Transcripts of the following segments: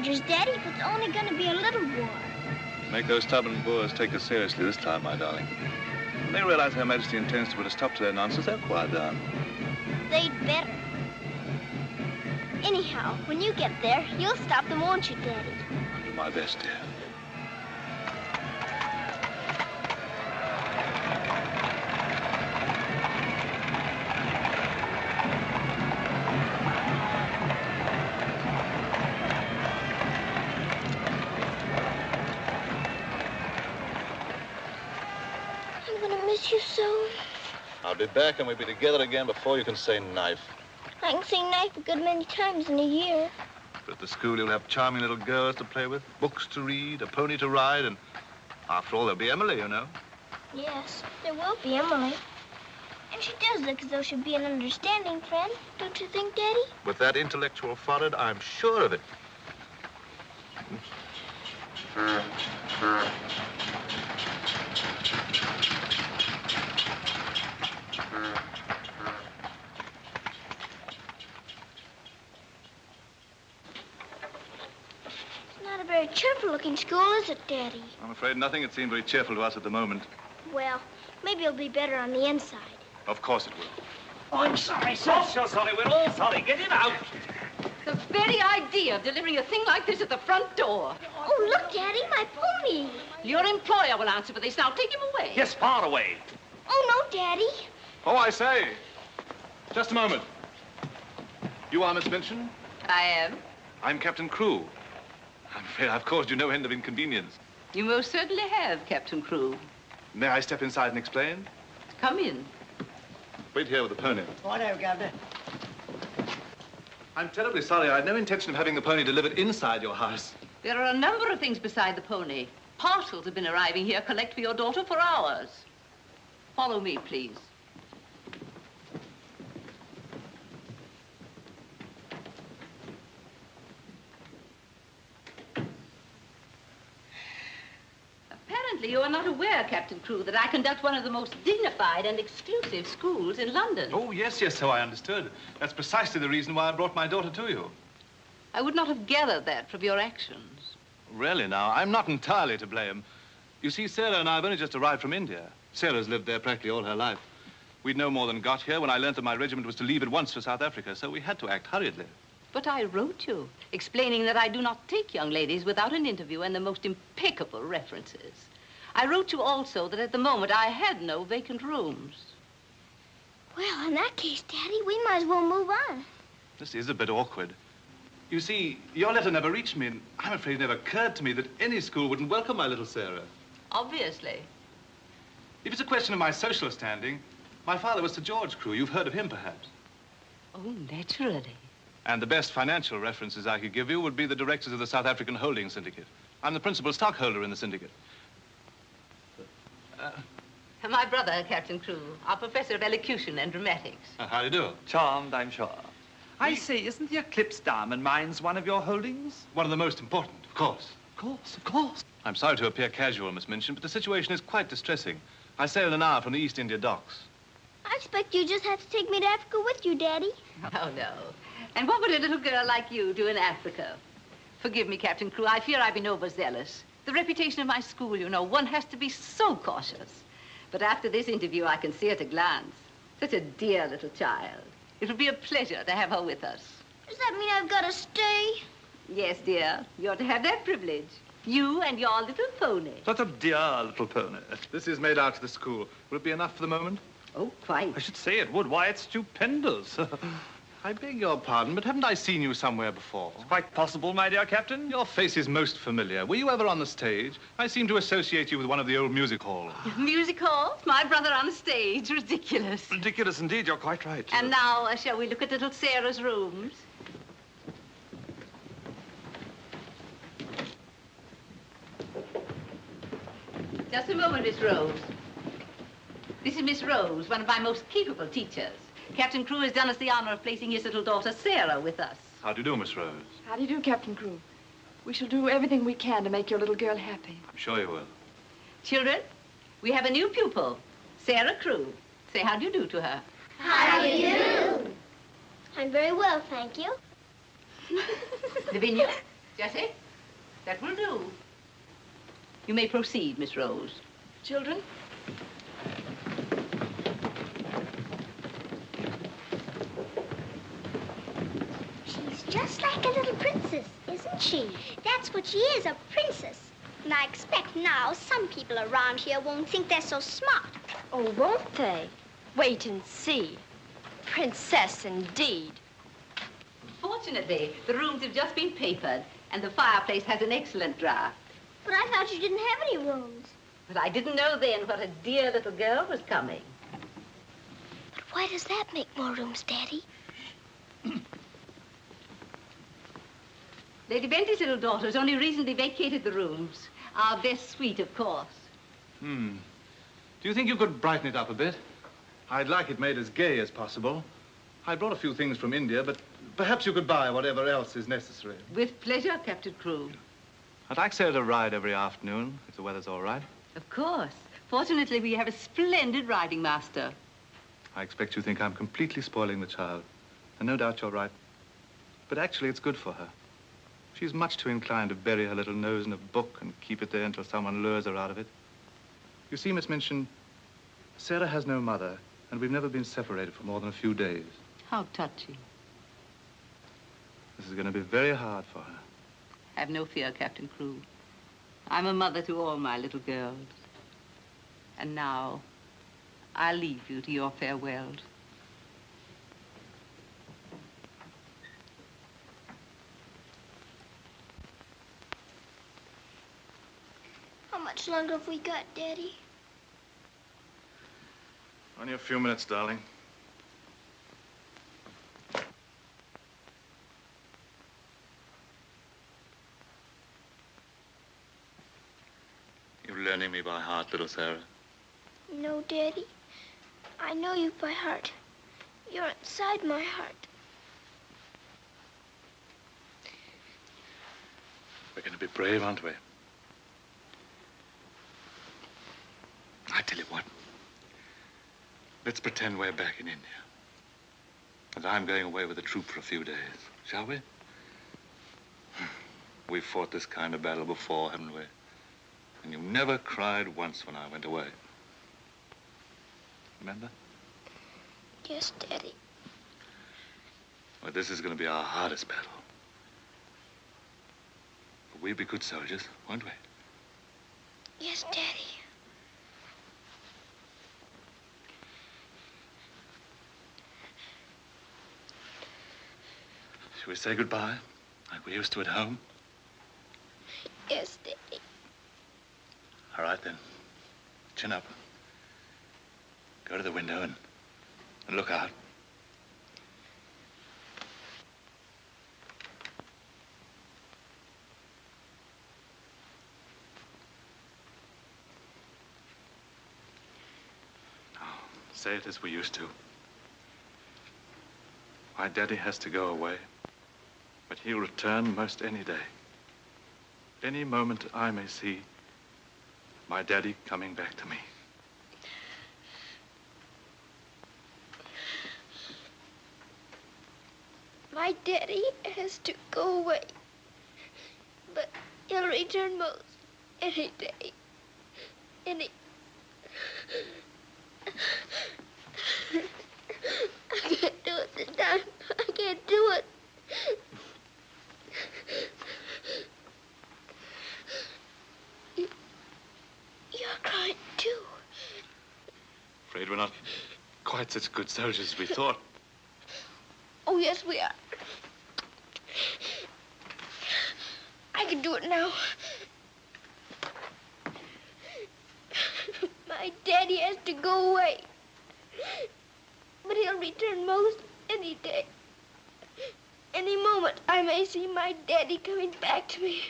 soldiers, Daddy, but it's only going to be a little war. Make those stubborn Boers take us seriously this time, my darling. When they realize Her Majesty intends to put a stop to their nonsense, they'll quiet down. They'd better. Anyhow, when you get there, you'll stop them, won't you, Daddy? I'll do my best, dear. You so. I'll be back and we'll be together again before you can say knife. I can say knife a good many times in a year. But at the school you'll have charming little girls to play with, books to read, a pony to ride, and after all there'll be Emily, you know. Yes, there will be Emily. And she does look as though she'd be an understanding friend, don't you think, Daddy? With that intellectual forehead, I'm sure of it. Very cheerful-looking school, is it, Daddy? I'm afraid nothing had seemed very cheerful to us at the moment. Well, maybe it'll be better on the inside. Of course it will. Oh, I'm sorry, sir. So sorry. We're all sorry. Get him out. The very idea of delivering a thing like this at the front door. Oh, look, Daddy, my pony. Your employer will answer for this. Now, take him away. Yes, far away. Oh, no, Daddy. Oh, I say. Just a moment. You are Miss Minchin? I am. I'm Captain Crewe. I'm afraid I've caused you no end of inconvenience. You most certainly have, Captain Crewe. May I step inside and explain? Come in. Wait here with the pony. Righto, Governor. I'm terribly sorry. I had no intention of having the pony delivered inside your house. There are a number of things beside the pony. Parcels have been arriving here, collect for your daughter for hours. Follow me, please. Apparently, you are not aware, Captain Crewe, that I conduct one of the most dignified and exclusive schools in London. Oh, yes, so I understood. That's precisely the reason why I brought my daughter to you. I would not have gathered that from your actions. Really, now, I'm not entirely to blame. You see, Sarah and I have only just arrived from India. Sarah's lived there practically all her life. We'd no more than got here when I learned that my regiment was to leave at once for South Africa, so we had to act hurriedly. But I wrote you, explaining that I do not take young ladies without an interview and the most impeccable references. I wrote you also that at the moment I had no vacant rooms. Well, in that case, Daddy, we might as well move on. This is a bit awkward. You see, your letter never reached me, and I'm afraid it never occurred to me that any school wouldn't welcome my little Sarah. Obviously. If it's a question of my social standing, my father was Sir George Crewe. You've heard of him, perhaps. Oh, naturally. And the best financial references I could give you would be the directors of the South African Holding Syndicate. I'm the principal stockholder in the syndicate. My brother, Captain Crewe, our professor of elocution and dramatics. How do you do? Charmed, I'm sure. I say, isn't the Eclipse Diamond Mines one of your holdings? One of the most important, of course. Of course, of course. I'm sorry to appear casual, Miss Minchin, but the situation is quite distressing. I sail in an hour from the East India docks. I expect you just have to take me to Africa with you, Daddy. Oh, no. And what would a little girl like you do in Africa? Forgive me, Captain Crewe. I fear I've been overzealous. The reputation of my school, you know, one has to be so cautious. But after this interview, I can see at a glance. Such a dear little child. It'll be a pleasure to have her with us. Does that mean I've got to stay? Yes, dear. You're to have that privilege. You and your little pony. Such a dear little pony. This is made out to the school. Will it be enough for the moment? Oh, quite. I should say it would. Why, it's stupendous. I beg your pardon, but haven't I seen you somewhere before? It's quite possible, my dear Captain. Your face is most familiar. Were you ever on the stage? I seem to associate you with one of the old music halls. Music halls? My brother on the stage. Ridiculous. Ridiculous indeed. You're quite right. And now, shall we look at little Sarah's rooms? Just a moment, Miss Rose. This is Miss Rose, one of my most capable teachers. Captain Crewe has done us the honor of placing his little daughter, Sarah, with us. How do you do, Miss Rose? How do you do, Captain Crewe? We shall do everything we can to make your little girl happy. I'm sure you will. Children, we have a new pupil, Sarah Crewe. Say how do you do to her. How do you do? I'm very well, thank you. Lavinia, Jessie, that will do. You may proceed, Miss Rose. Children? She's just like a little princess, isn't she? That's what she is, a princess. And I expect now some people around here won't think they're so smart. Oh, won't they? Wait and see. Princess, indeed. Fortunately, the rooms have just been papered, and the fireplace has an excellent draft. But I thought you didn't have any rooms. But I didn't know then what a dear little girl was coming. But why does that make more rooms, Daddy? Lady Bentley's little daughter has only recently vacated the rooms. Our best suite, of course. Do you think you could brighten it up a bit? I'd like it made as gay as possible. I brought a few things from India, but perhaps you could buy whatever else is necessary. With pleasure, Captain Crewe. I'd like Sarah to ride every afternoon, if the weather's all right. Of course. Fortunately, we have a splendid riding master. I expect you think I'm completely spoiling the child. And no doubt you're right. But actually, it's good for her. She's much too inclined to bury her little nose in a book and keep it there until someone lures her out of it. You see, Miss Minchin, Sarah has no mother, and we've never been separated for more than a few days. How touching. This is going to be very hard for her. Have no fear, Captain Crewe. I'm a mother to all my little girls. And now, I'll leave you to your farewells. How much longer have we got, Daddy? Only a few minutes, darling. You're learning me by heart, little Sarah. No, Daddy. I know you by heart. You're inside my heart. We're going to be brave, aren't we? I tell you what. Let's pretend we're back in India. And I'm going away with the troop for a few days, shall we? We've fought this kind of battle before, haven't we? And you never cried once when I went away. Remember? Yes, Daddy. Well, this is going to be our hardest battle. But we'll be good soldiers, won't we? Yes, Daddy. Shall we say goodbye, like we used to at home? Yes, Daddy. All right, then. Chin up. Go to the window and look out. Now, say it as we used to. My daddy has to go away, but he'll return most any day. Any moment I may see my daddy coming back to me. My daddy has to go away, but he'll return most any day. I can't do it this time. I can't do it. You're crying too. Afraid we're not quite such good soldiers as we thought. Oh, yes, we are. I can do it now. My daddy has to go away, but he'll return most any day. Any moment, I may see my daddy coming back to me.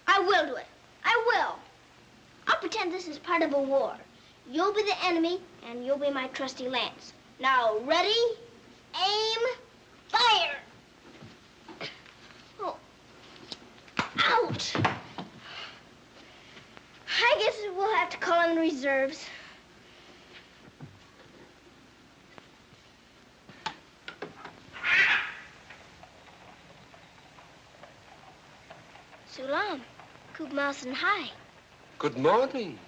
I will do it. I will. I'll pretend this is part of a war. You'll be the enemy, and you'll be my trusty lance. Now, ready, aim, fire! Oh. Ouch! I guess we'll have to call in the reserves. Sulam, Kubmas and Hai. Good morning.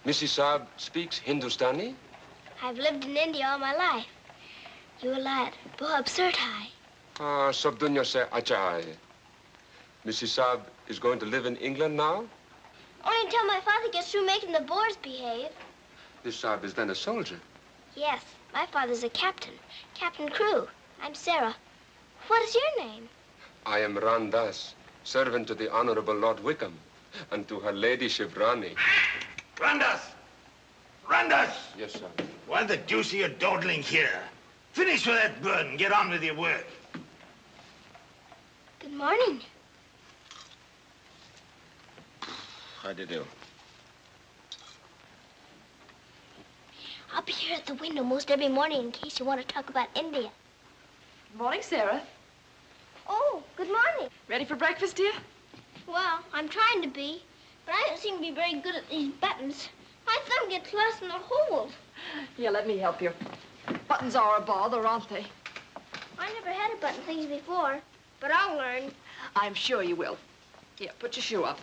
Mrs. Saab speaks Hindustani? I've lived in India all my life. You a lad, bahut absurd hai. Ah, sab dunya se acha hai. Mrs. Saab is going to live in England now? Only until my father gets through making the Boers behave. Miss Saab is then a soldier. Yes, my father's a captain. Captain Crewe. I'm Sarah. What is your name? I am Ran Das, servant to the Honorable Lord Wickham, and to her ladyship Rani. Randas! Randas! Yes, sir. Why the deuce are you dawdling here? Finish with that bird and get on with your work. Good morning. How do you do? I'll be here at the window most every morning in case you want to talk about India. Good morning, Sarah. Oh, good morning. Ready for breakfast, dear? Well, I'm trying to be, but I don't seem to be very good at these buttons. My thumb gets lost in the holes. Yeah, let me help you. Buttons are a bother, aren't they? I never had a button things before, but I'll learn. I'm sure you will. Here, put your shoe up.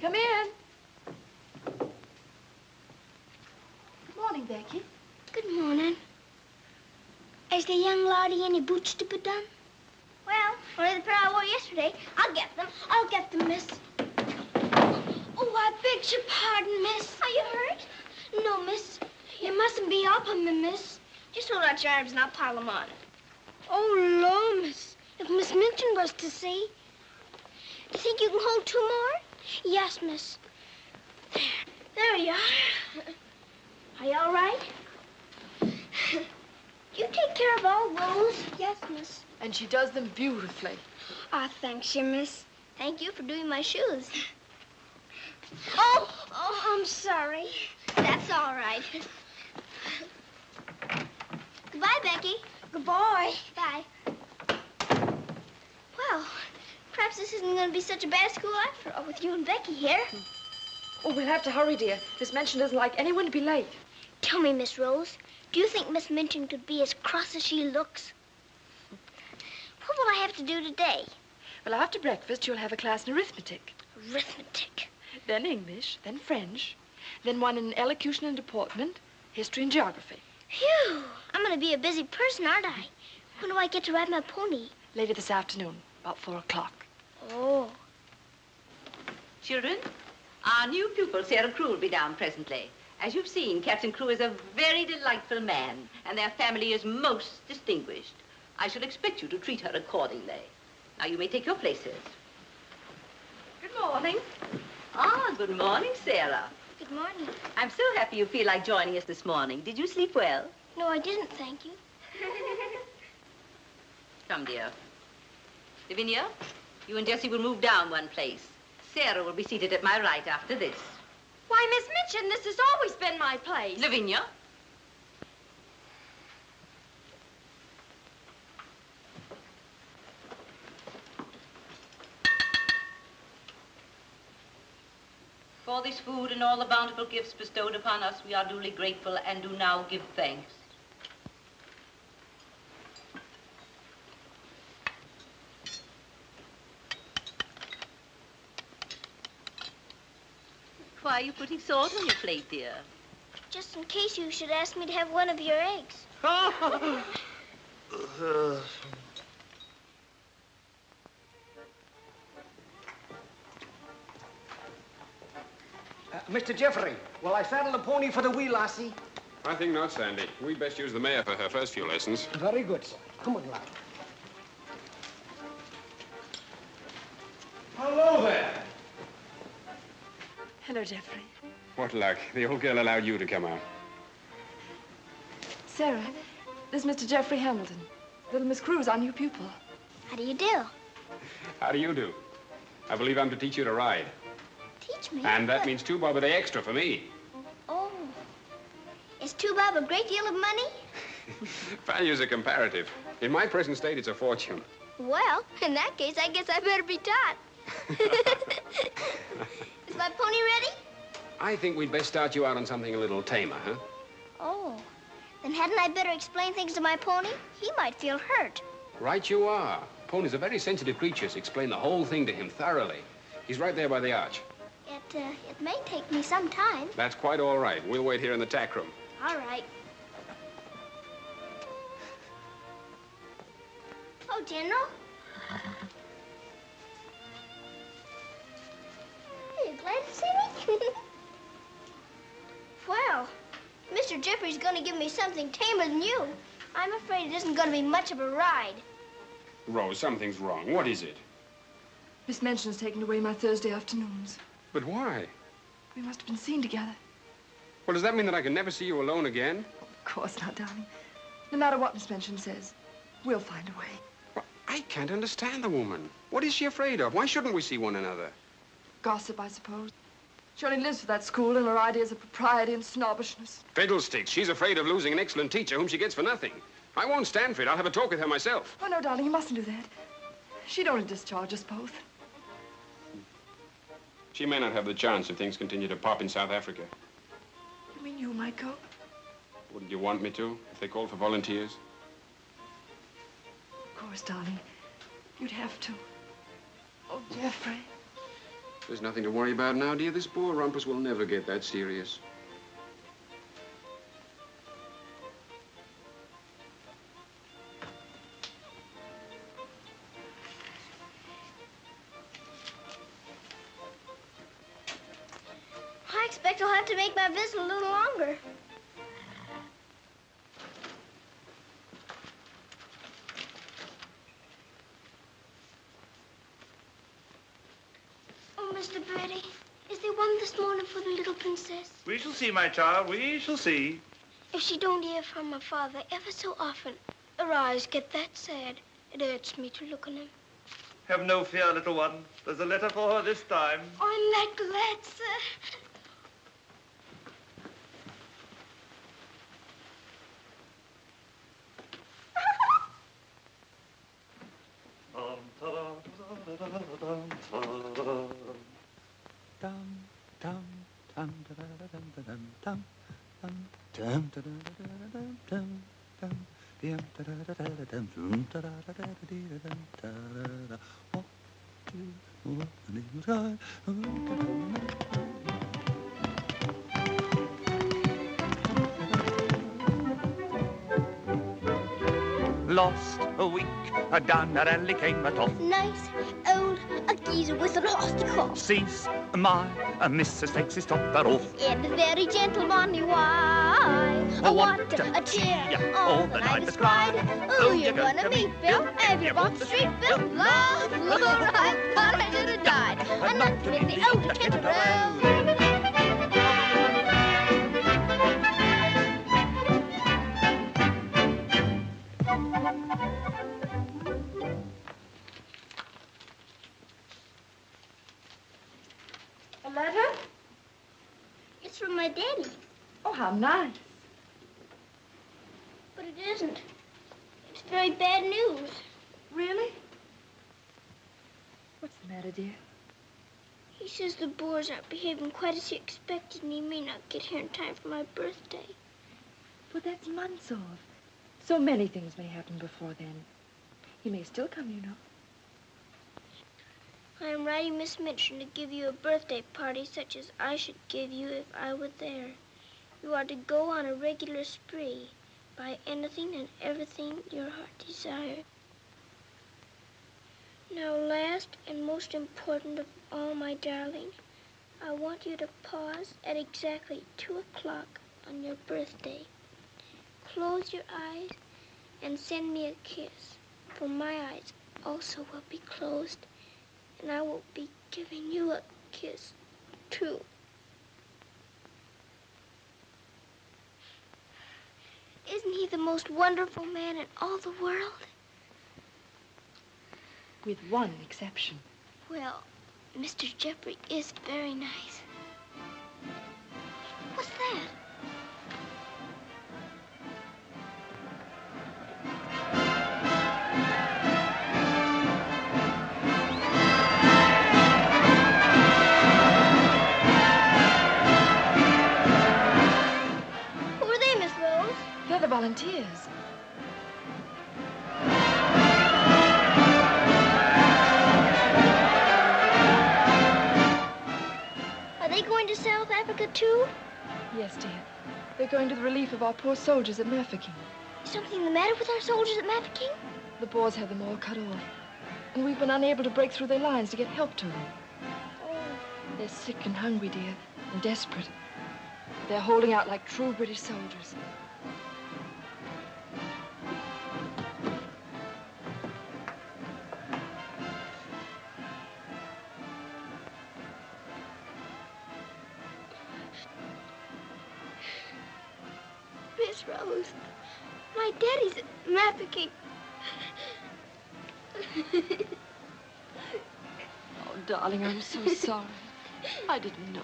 Come in. Good morning, Becky. Good morning. Is the young laddie any boots to put on? Well, only the pair I wore yesterday. I'll get them. I'll get them, miss. Oh, I beg your pardon, miss. Are you hurt? No, miss. You mustn't be up on me, miss. Just hold out your arms and I'll pile them on. Oh, Lord, miss. If Miss Minton was to see. Do you think you can hold two more? Yes, miss. There you are. Are you all right? You take care of all those? Yes, miss. And she does them beautifully. Ah, thanks, you, miss. Thank you for doing my shoes. Oh, I'm sorry. That's all right. Goodbye, Becky. Goodbye. Bye. Well, perhaps this isn't going to be such a bad school after all with you and Becky here. Oh, we'll have to hurry, dear. Miss Minchin doesn't like anyone to be late. Tell me, Miss Rose, do you think Miss Minchin could be as cross as she looks? What will I have to do today? Well, after breakfast, you'll have a class in arithmetic. Arithmetic. Then English, then French, then one in elocution and deportment, history and geography. Phew, I'm going to be a busy person, aren't I? When do I get to ride my pony? Later this afternoon, about 4 o'clock. Oh. Children, our new pupil, Sarah Crewe, will be down presently. As you've seen, Captain Crewe is a very delightful man, and their family is most distinguished. I should expect you to treat her accordingly. Now, you may take your places. Good morning. Ah, good morning, Sarah. Good morning. I'm so happy you feel like joining us this morning. Did you sleep well? No, I didn't, thank you. Come, dear. Lavinia, you and Jessie will move down one place. Sarah will be seated at my right after this. Why, Miss Minchin, this has always been my place. Lavinia. For this food and all the bountiful gifts bestowed upon us, we are duly grateful and do now give thanks. Why are you putting salt on your plate, dear? Just in case you should ask me to have one of your eggs. Mr. Jeffrey, will I saddle the pony for the wee lassie? I think not, Sandy. We'd best use the mare for her first few lessons. Very good, sir. Come on, lad. Hello there. Hello, Jeffrey. What luck. The old girl allowed you to come out. Sarah, this is Mr. Jeffrey Hamilton. Little Miss Crewe's our new pupil. How do you do? How do you do? I believe I'm to teach you to ride. Teach me. And that means 2 bob a day extra for me. Is 2 bob a great deal of money? Values are comparative. In my present state, it's a fortune. Well, in that case, I guess I better be taught. Is my pony ready? I think we'd best start you out on something a little tamer, huh? Oh, then hadn't I better explain things to my pony? He might feel hurt. Right you are. Ponies are very sensitive creatures. Explain the whole thing to him thoroughly. He's right there by the arch. It may take me some time. That's quite all right. We'll wait here in the tack room. All right. Oh, General. Are you glad to see me? Well, Mr. Jeffrey's going to give me something tamer than you. I'm afraid it isn't going to be much of a ride. Rose, something's wrong. What is it? Miss Minchin's taken away my Thursday afternoons. But why? We must have been seen together. Well, does that mean that I can never see you alone again? Of course not, darling. No matter what Miss Minchin says, we'll find a way. Well, I can't understand the woman. What is she afraid of? Why shouldn't we see one another? Gossip, I suppose. She only lives for that school and her ideas of propriety and snobbishness. Fiddlesticks. She's afraid of losing an excellent teacher whom she gets for nothing. I won't stand for it. I'll have a talk with her myself. Oh, no, darling, you mustn't do that. She'd only discharge us both. She may not have the chance if things continue to pop in South Africa. You mean you might go? Wouldn't you want me to, if they called for volunteers? Of course, darling. You'd have to. Oh, Jeffrey. There's nothing to worry about now, dear. This Boer rumpus will never get that serious. I expect I'll have to make my visit a little longer. Oh, Mr. Birdie, is there one this morning for the little princess? We shall see, my child. We shall see. If she don't hear from her father ever so often, her eyes get that sad. It hurts me to look on them. Have no fear, little one. There's a letter for her this time. I'm that glad, sir. Lost a week, down that alley came a toff. Nice old geezer with a nasty cough. Sees my Mrs. takes his topper off. In a very gentlemanly way. Oh, What what a cheer yeah, all the night is cried. Who you gonna meet, Bill? Have you walked the street, Bill? Love, I thought I should have died. I'm not in the old Kent Road. A letter? It's from my daddy. Oh, how nice. But it isn't. It's very bad news. Really? What's the matter, dear? He says the Boers aren't behaving quite as he expected, and he may not get here in time for my birthday. But that's months off. So many things may happen before then. He may still come, you know. I am writing Miss Minchin to give you a birthday party such as I should give you if I were there. You are to go on a regular spree, buy anything and everything your heart desires. Now, last and most important of all, my darling, I want you to pause at exactly 2 o'clock on your birthday. Close your eyes and send me a kiss, for my eyes also will be closed, and I will be giving you a kiss, too. Isn't he the most wonderful man in all the world? With one exception. Well, Mr. Jeffrey is very nice. What's that? too? Yes, dear. They're going to the relief of our poor soldiers at Mafeking. Is something the matter with our soldiers at Mafeking? The Boers had them all cut off. And we've been unable to break through their lines to get help to them. Oh. They're sick and hungry, dear, and desperate. They're holding out like true British soldiers. Miss Rose, my daddy's at Mafeking. Oh, darling, I'm so sorry. I didn't know.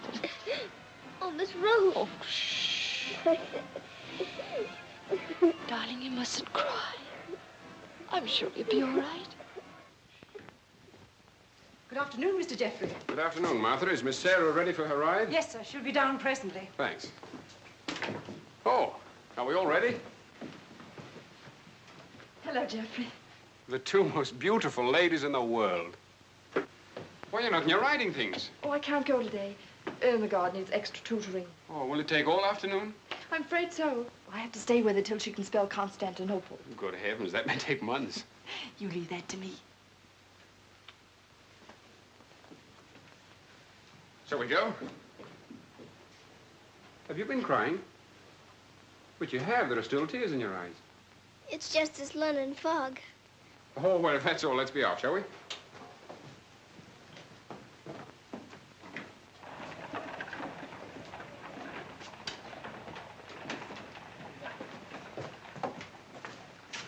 Oh, Miss Rose. Oh, shh. Darling, you mustn't cry. I'm sure you'll be all right. Good afternoon, Mr. Jeffrey. Good afternoon, Martha. Is Miss Sarah ready for her ride? Yes, sir. She'll be down presently. Thanks. Oh, are we all ready? Hello, Jeffrey. The two most beautiful ladies in the world. Why, you're not in your riding things. Oh, I can't go today. Irmgard needs extra tutoring. Oh, will it take all afternoon? I'm afraid so. I have to stay with her till she can spell Constantinople. Good heavens, that may take months. You leave that to me. Shall we go? Have you been crying? But you have. There are still tears in your eyes. It's just this London fog. Oh, well, if that's all, let's be off, shall we?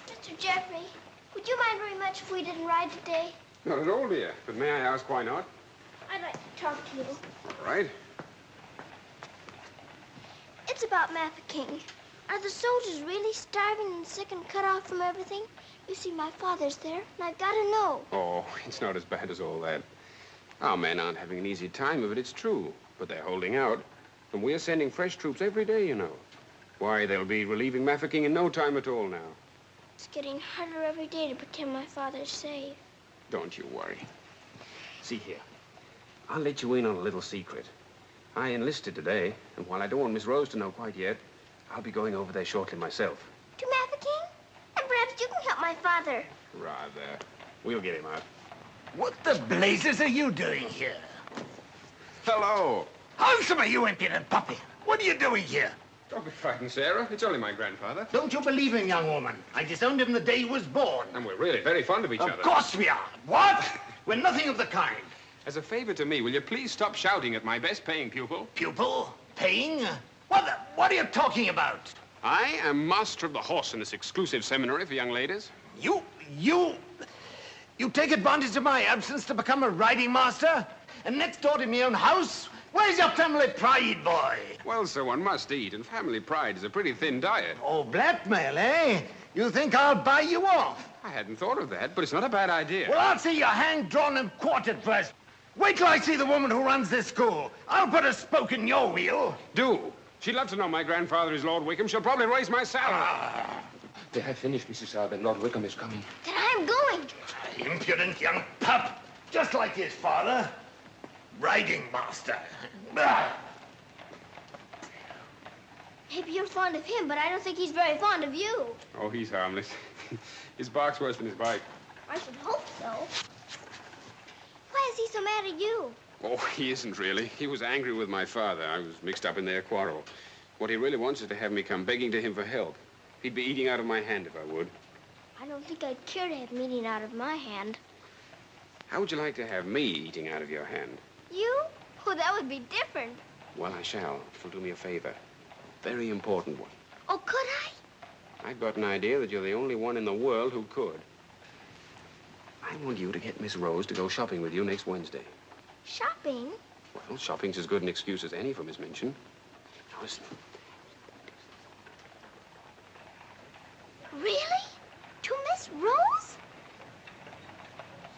Mr. Jeffrey, would you mind very much if we didn't ride today? Not at all, dear. But may I ask why not? I'd like to talk to you. All right. It's about Mafeking. Are the soldiers really starving and sick and cut off from everything? You see, my father's there, and I've got to know. Oh, it's not as bad as all that. Our men aren't having an easy time of it, it's true. But they're holding out. And we're sending fresh troops every day, you know. Why, they'll be relieving Mafeking in no time at all now. It's getting harder every day to pretend my father's safe. Don't you worry. See here, I'll let you in on a little secret. I enlisted today, and while I don't want Miss Rose to know quite yet, I'll be going over there shortly myself. To Mafeking? And perhaps you can help my father. Rather. We'll get him out. What the blazes are you doing here? Hello. Handsome, you impudent puppy. What are you doing here? Don't be frightened, Sarah. It's only my grandfather. Don't you believe him, young woman? I disowned him the day he was born. And we're really very fond of each other. Of course we are. What? We're nothing of the kind. As a favor to me, will you please stop shouting at my best-paying pupil? Pupil? Paying? What are you talking about? I am master of the horse in this exclusive seminary for young ladies. You take advantage of my absence to become a riding master? And next door to my own house? Where's your family pride, boy? Well, sir, one must eat, and family pride is a pretty thin diet. Oh, blackmail, eh? You think I'll buy you off? I hadn't thought of that, but it's not a bad idea. Well, I'll see you hanged, drawn, and quartered first. Wait till I see the woman who runs this school. I'll put a spoke in your wheel. Do. She'd love to know my grandfather is Lord Wickham. She'll probably raise my salary. They have finished, Mrs. Alvin. Lord Wickham is coming. Then I'm going. Impudent young pup. Just like his father. Riding master. Maybe you're fond of him, but I don't think he's very fond of you. Oh, he's harmless. His bark's worse than his bite. I should hope so. Why is he so mad at you? Oh, he isn't really. He was angry with my father. I was mixed up in their quarrel. What he really wants is to have me come begging to him for help. He'd be eating out of my hand if I would. I don't think I'd care to have meat eaten out of my hand. How would you like to have me eating out of your hand? You? Oh, that would be different. Well, I shall, if you'll do me a favor. Very important one. Oh, could I? I've got an idea that you're the only one in the world who could. I want you to get Miss Rose to go shopping with you next Wednesday. Shopping? Well, shopping's as good an excuse as any for Miss Minchin. Now, listen. Really? To Miss Rose?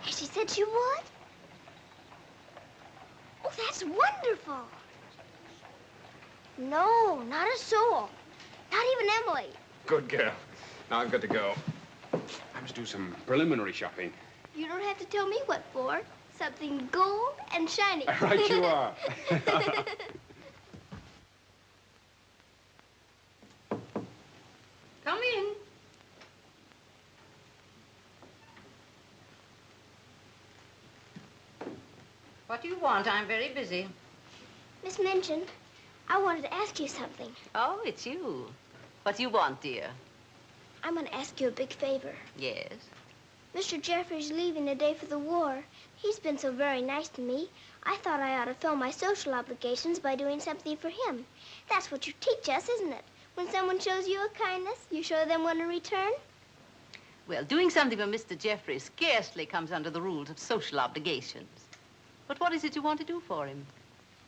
Has she said she would? Oh, that's wonderful. No, not a soul. Not even Emily. Good girl. Now I've got to go. I must do some preliminary shopping. You don't have to tell me what for. Something gold and shiny. Right you are. What do you want? I'm very busy. Miss Minchin, I wanted to ask you something. Oh, it's you. What do you want, dear? I'm going to ask you a big favor. Yes? Mr. Jeffrey's leaving today for the war. He's been so very nice to me. I thought I ought to fill my social obligations by doing something for him. That's what you teach us, isn't it? When someone shows you a kindness, you show them one in return. Well, doing something for Mr. Jeffrey scarcely comes under the rules of social obligations. But what is it you want to do for him?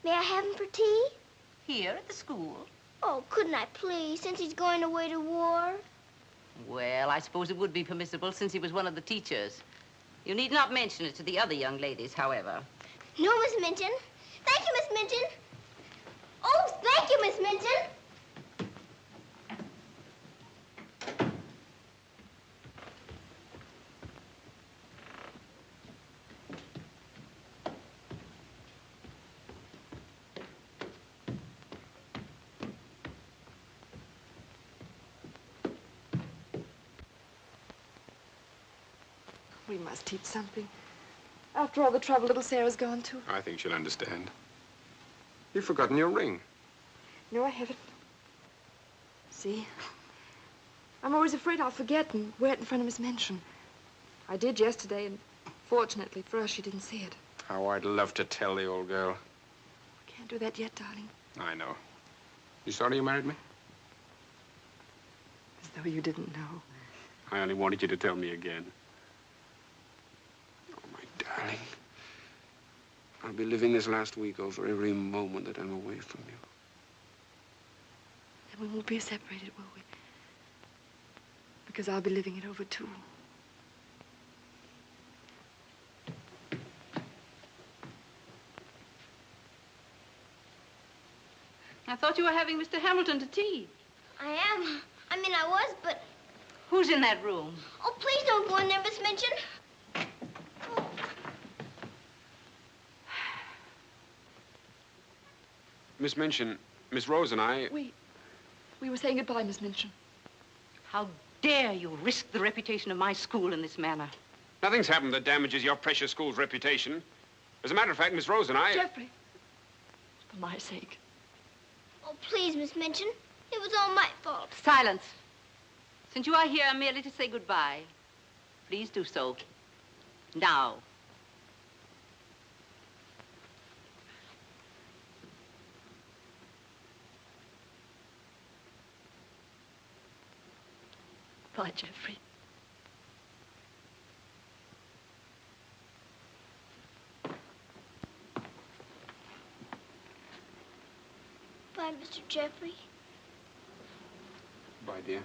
May I have him for tea? Here at the school? Oh, couldn't I please, since he's going away to war? Well, I suppose it would be permissible since he was one of the teachers. You need not mention it to the other young ladies, however. No, Miss Minchin. Thank you, Miss Minchin. Oh, thank you, Miss Minchin. We must teach something. After all the trouble little Sarah's gone to. I think she'll understand. You've forgotten your ring. No, I haven't. See? I'm always afraid I'll forget and wear it in front of Miss Minchin. I did yesterday, and fortunately for us, she didn't see it. How I'd love to tell the old girl. I can't do that yet, darling. I know. You sorry you married me? As though you didn't know. I only wanted you to tell me again. Oh, my darling. I'll be living this last week over every moment that I'm away from you. Then we won't be separated, will we? Because I'll be living it over, too. I thought you were having Mr. Hamilton to tea. I am. I mean, I was, but... Who's in that room? Oh, please don't go in there, Miss Minchin. Miss Minchin, Miss Rose and I... We were saying goodbye, Miss Minchin. How dare you risk the reputation of my school in this manner? Nothing's happened that damages your precious school's reputation. As a matter of fact, Miss Rose and I... Jeffrey, for my sake. Oh, please, Miss Minchin. It was all my fault. Silence. Since you are here merely to say goodbye, please do so. Now. Bye, Jeffrey. Bye, Mr. Jeffrey. Bye, dear.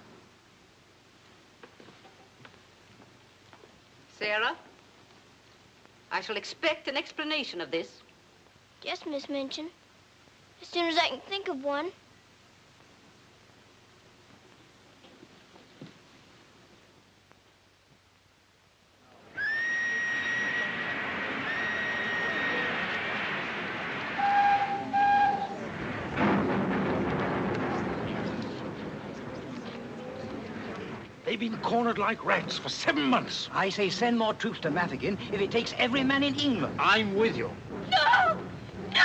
Sarah, I shall expect an explanation of this. Yes, Miss Minchin. As soon as I can think of one. They've been cornered like rats for 7 months. I say send more troops to Mafeking if it takes every man in England. I'm with you. No! No!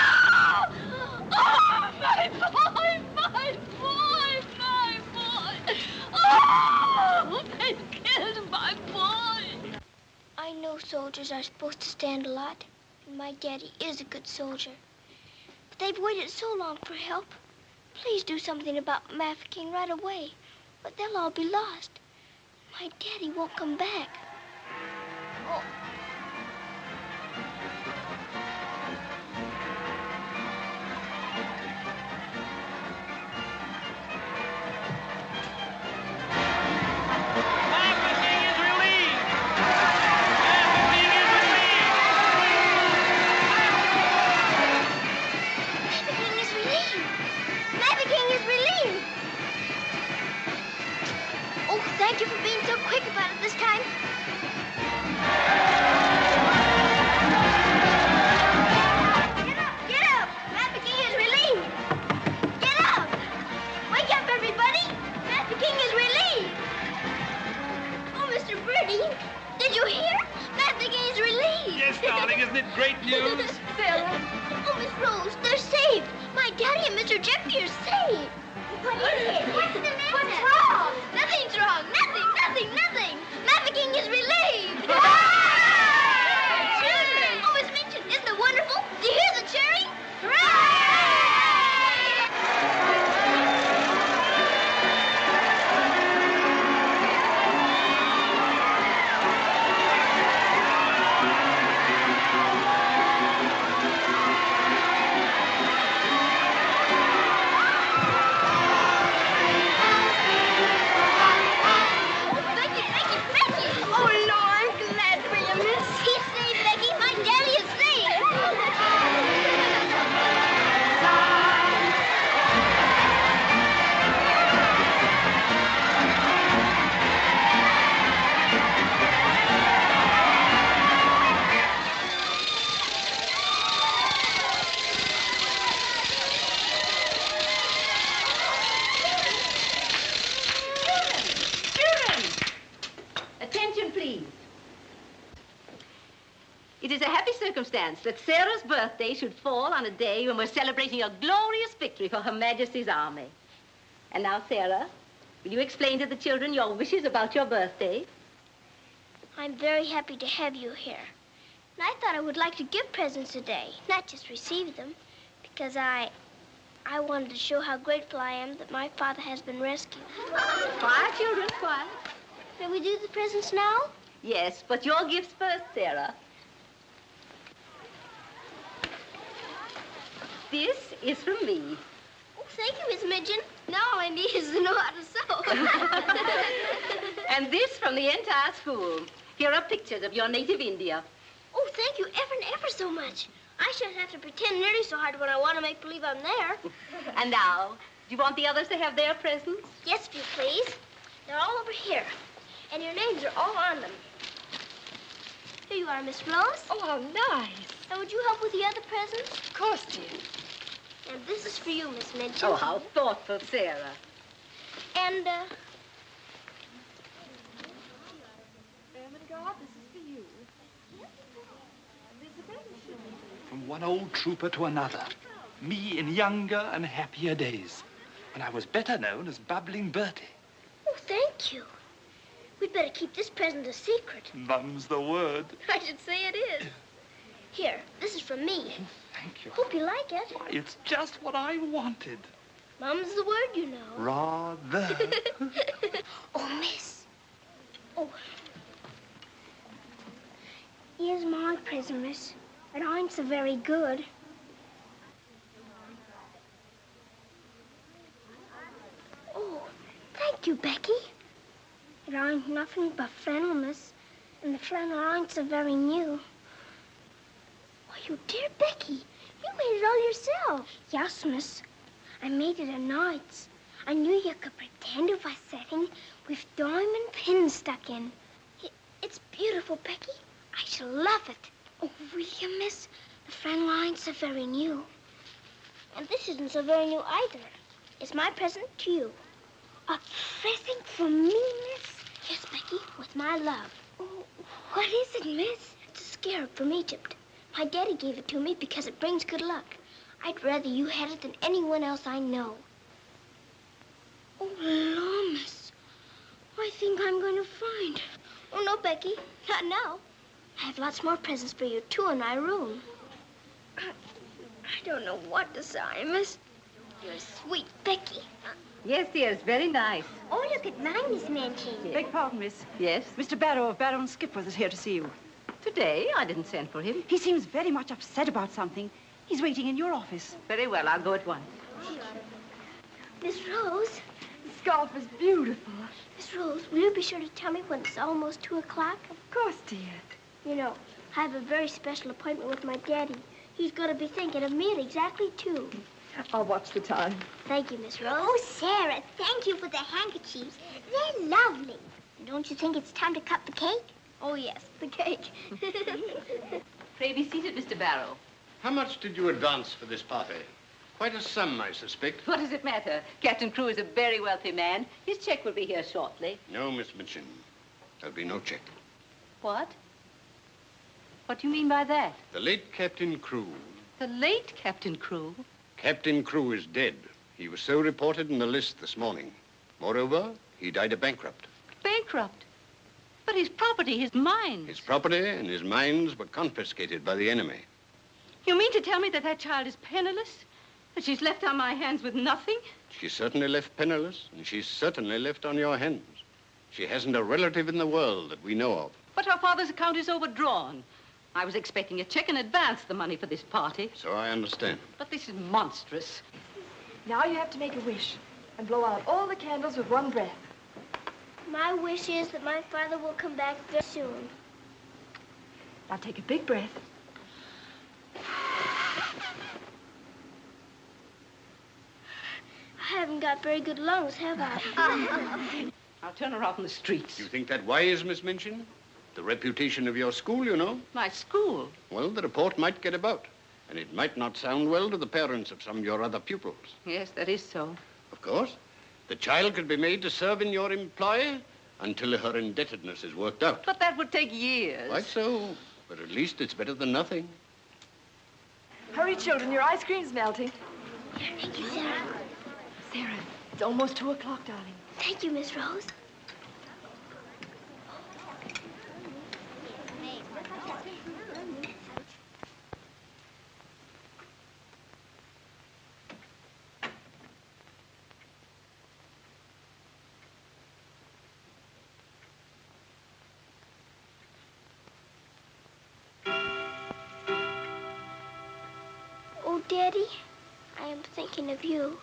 Oh, my boy! My boy! My boy! Oh! They've killed my boy! I know soldiers are supposed to stand a lot, and my daddy is a good soldier. But they've waited so long for help. Please do something about Mafeking right away, or they'll all be lost. My daddy won't come back. Oh. Thank you for being so quick about it this time. Sarah. Oh, Miss Rose, they're saved. My daddy and Mr. Jeffrey are saved. What is it? What's the matter? What's wrong? Nothing's wrong. Nothing. Mafficking is relieved. Children! Oh, Miss Minchin, isn't it wonderful? Do you hear the cheering? Hooray! It is a happy circumstance that Sarah's birthday should fall on a day when we're celebrating a glorious victory for Her Majesty's army. And now, Sarah, will you explain to the children your wishes about your birthday? I'm very happy to have you here. And I thought I would like to give presents today, not just receive them, because I wanted to show how grateful I am that my father has been rescued. Quiet, children, quiet. May we do the presents now? Yes, but your gifts first, Sarah. This is from me. Oh, thank you, Miss Minchin. Now all I need is to know how to sew. And this from the entire school. Here are pictures of your native India. Oh, thank you ever and ever so much. I shan't have to pretend nearly so hard when I want to make believe I'm there. And now, do you want the others to have their presents? Yes, if you please. They're all over here. And your names are all on them. Here you are, Miss Rose. Oh, how nice. And would you help with the other presents? Of course, dear. And this is for you, Miss Minchin. Oh, how thoughtful, Sarah. And, Ermengarde, this is for you. From one old trooper to another. Me in younger and happier days, when I was better known as Bubbling Bertie. oh, thank you. We'd better keep this present a secret. Mum's the word. I should say it is. Here, this is from me. Thank you. Hope you like it. Why, it's just what I wanted. Mum's the word, you know. Rather. Oh, miss. Oh. Here's my present, miss. But ain't so very good. Oh, thank you, Becky. It ain't nothing but flannel, miss. And the flannel ain't so very new. Why, you dear Becky, you made it all yourself. Yes, miss. I made it at nights. I knew you could pretend it was setting with diamond pins stuck in. It's beautiful, Becky. I shall love it. Oh, will you, miss? The flannel ain't so very new. And this isn't so very new either. It's my present to you. A present from me, miss? Yes, Becky, with my love. Oh, what is it, miss? It's a scarab from Egypt. My daddy gave it to me because it brings good luck. I'd rather you had it than anyone else I know. Oh, Lord, miss. I think I'm going to find. Oh, no, Becky. Not now. I have lots more presents for you, too, in my room. I don't know what to say, miss. You're sweet, Becky. Yes, dear, it's very nice. Oh, look at mine, Miss Minchin. Beg pardon, miss. Yes? Mr. Barrow of Barrow and Skipworth is here to see you. Today? I didn't send for him. He seems very much upset about something. He's waiting in your office. Very well, I'll go at once. Miss Rose. The scarf is beautiful. Miss Rose, will you be sure to tell me when it's almost 2 o'clock? Of course, dear. You know, I have a very special appointment with my daddy. He's going to be thinking of me at exactly 2. I'll watch the time. Thank you, Miss Rose. Oh, Sarah, thank you for the handkerchiefs. They're lovely. Don't you think it's time to cut the cake? Oh, yes, the cake. Pray be seated, Mr. Barrow. How much did you advance for this party? Quite a sum, I suspect. What does it matter? Captain Crewe is a very wealthy man. His check will be here shortly. No, Miss Minchin. There'll be no check. What? What do you mean by that? The late Captain Crewe. The late Captain Crewe? Captain Crewe is dead. He was so reported in the list this morning. Moreover, he died a bankrupt. Bankrupt? But his property, his mines. His property and his mines were confiscated by the enemy. You mean to tell me that that child is penniless? That she's left on my hands with nothing? She's certainly left penniless, and she's certainly left on your hands. She hasn't a relative in the world that we know of. But her father's account is overdrawn. I was expecting a check in advance, the money for this party. So I understand. But this is monstrous. Now you have to make a wish and blow out all the candles with one breath. My wish is that my father will come back very soon. Now take a big breath. I haven't got very good lungs, have I? I'll turn her out in the streets. You think that wise, Miss Minchin? The reputation of your school, you know. My school? Well, the report might get about, and it might not sound well to the parents of some of your other pupils. Yes, that is so. Of course. The child could be made to serve in your employ until her indebtedness is worked out. But that would take years. Quite so. But at least it's better than nothing. Hurry, children, your ice cream's melting. Here, thank you, Sarah. Sarah, it's almost 2 o'clock, darling. Thank you, Miss Rose. Oh, Daddy, I am thinking of you.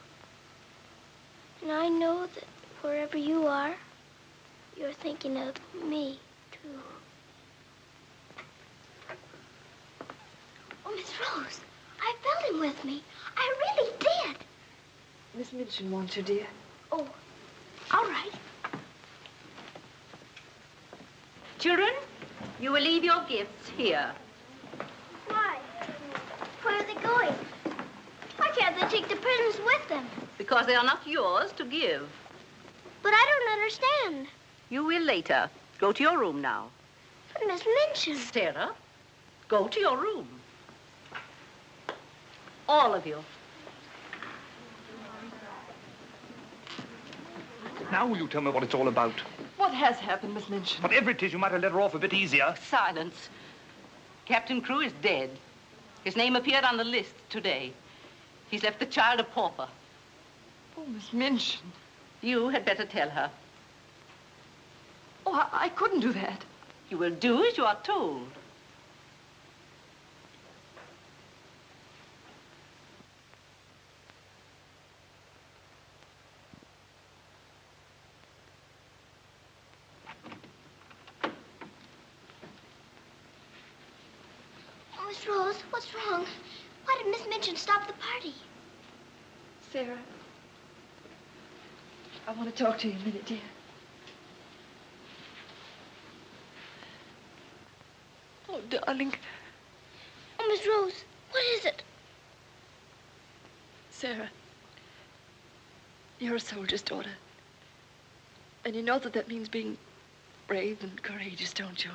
And I know that wherever you are, you're thinking of me, too. Oh, Miss Rose, I felt him with me. I really did. Miss Minchin wants you, dear. Oh, all right. Children, you will leave your gifts here. Why? Where are they going? Why can't they take the presents with them? Because they are not yours to give. But I don't understand. You will later. Go to your room now. But Miss Minchin. Sarah, go to your room. All of you. Now will you tell me what it's all about? What has happened, Miss Minchin? Whatever it is, you might have let her off a bit easier. Silence. Captain Crewe is dead. His name appeared on the list today. He's left the child a pauper. Oh, Miss Minchin. You had better tell her. Oh, I couldn't do that. You will do as you are told. Oh, Miss Rose, what's wrong? Why did Miss Minchin stop the party? Sarah, I want to talk to you a minute, dear. Oh, darling. Oh, Miss Rose, what is it? Sarah, you're a soldier's daughter. And you know that means being brave and courageous, don't you?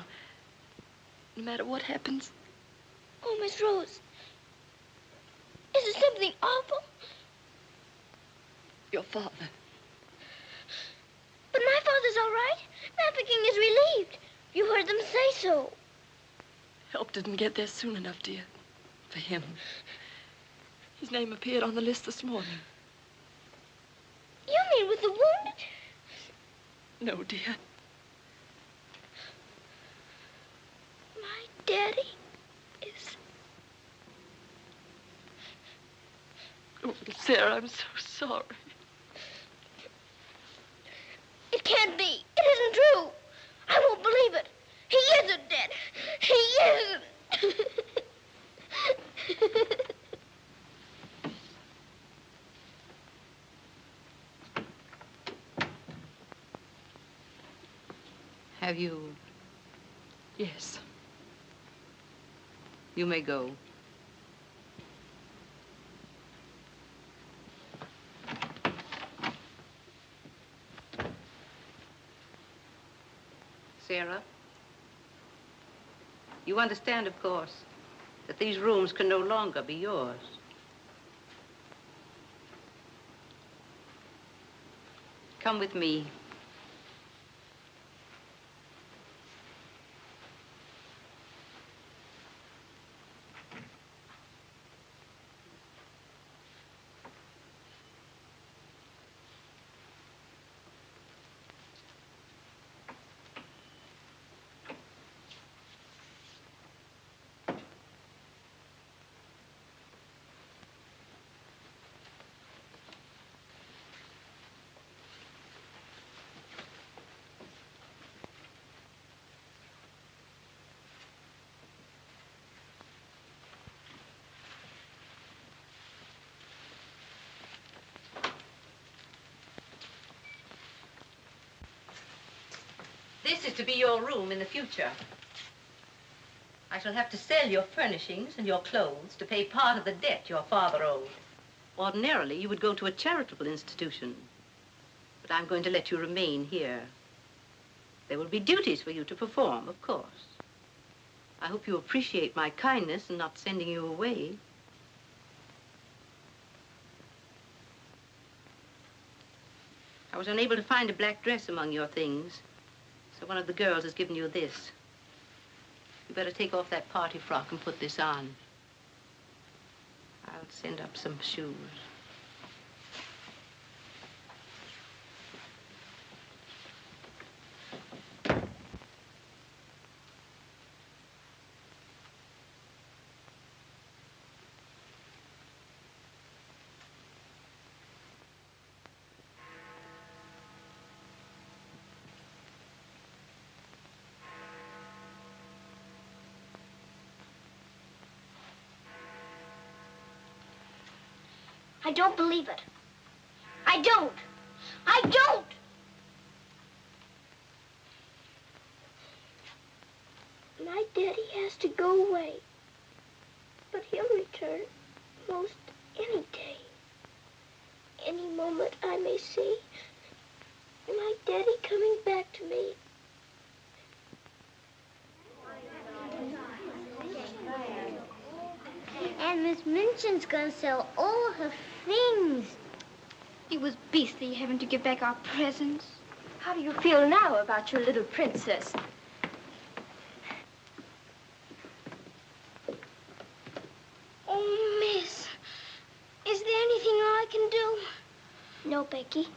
No matter what happens. Oh, Miss Rose, is it something awful? Your father. But my father's all right. Mafeking is relieved. You heard them say so. Help didn't get there soon enough, dear. For him. His name appeared on the list this morning. You mean with the wounded? No, dear. My daddy is... Oh, Sarah, I'm so sorry. It can't be. It isn't true. I won't believe it. He isn't dead. He isn't. Have you? Yes. You may go. Sarah? You understand, of course, that these rooms can no longer be yours. Come with me. This is to be your room in the future. I shall have to sell your furnishings and your clothes to pay part of the debt your father owed. Ordinarily, you would go to a charitable institution, but I'm going to let you remain here. There will be duties for you to perform, of course. I hope you appreciate my kindness in not sending you away. I was unable to find a black dress among your things, so one of the girls has given you this. You better take off that party frock and put this on. I'll send up some shoes. I don't believe it. I don't. I don't! My daddy has to go away. But he'll return most any day. Any moment I may see my daddy coming back to me. And Miss Minchin's gonna sell all her things. It was beastly having to give back our presents. How do you feel now about your little princess? Oh, Miss, is there anything I can do? No, Becky.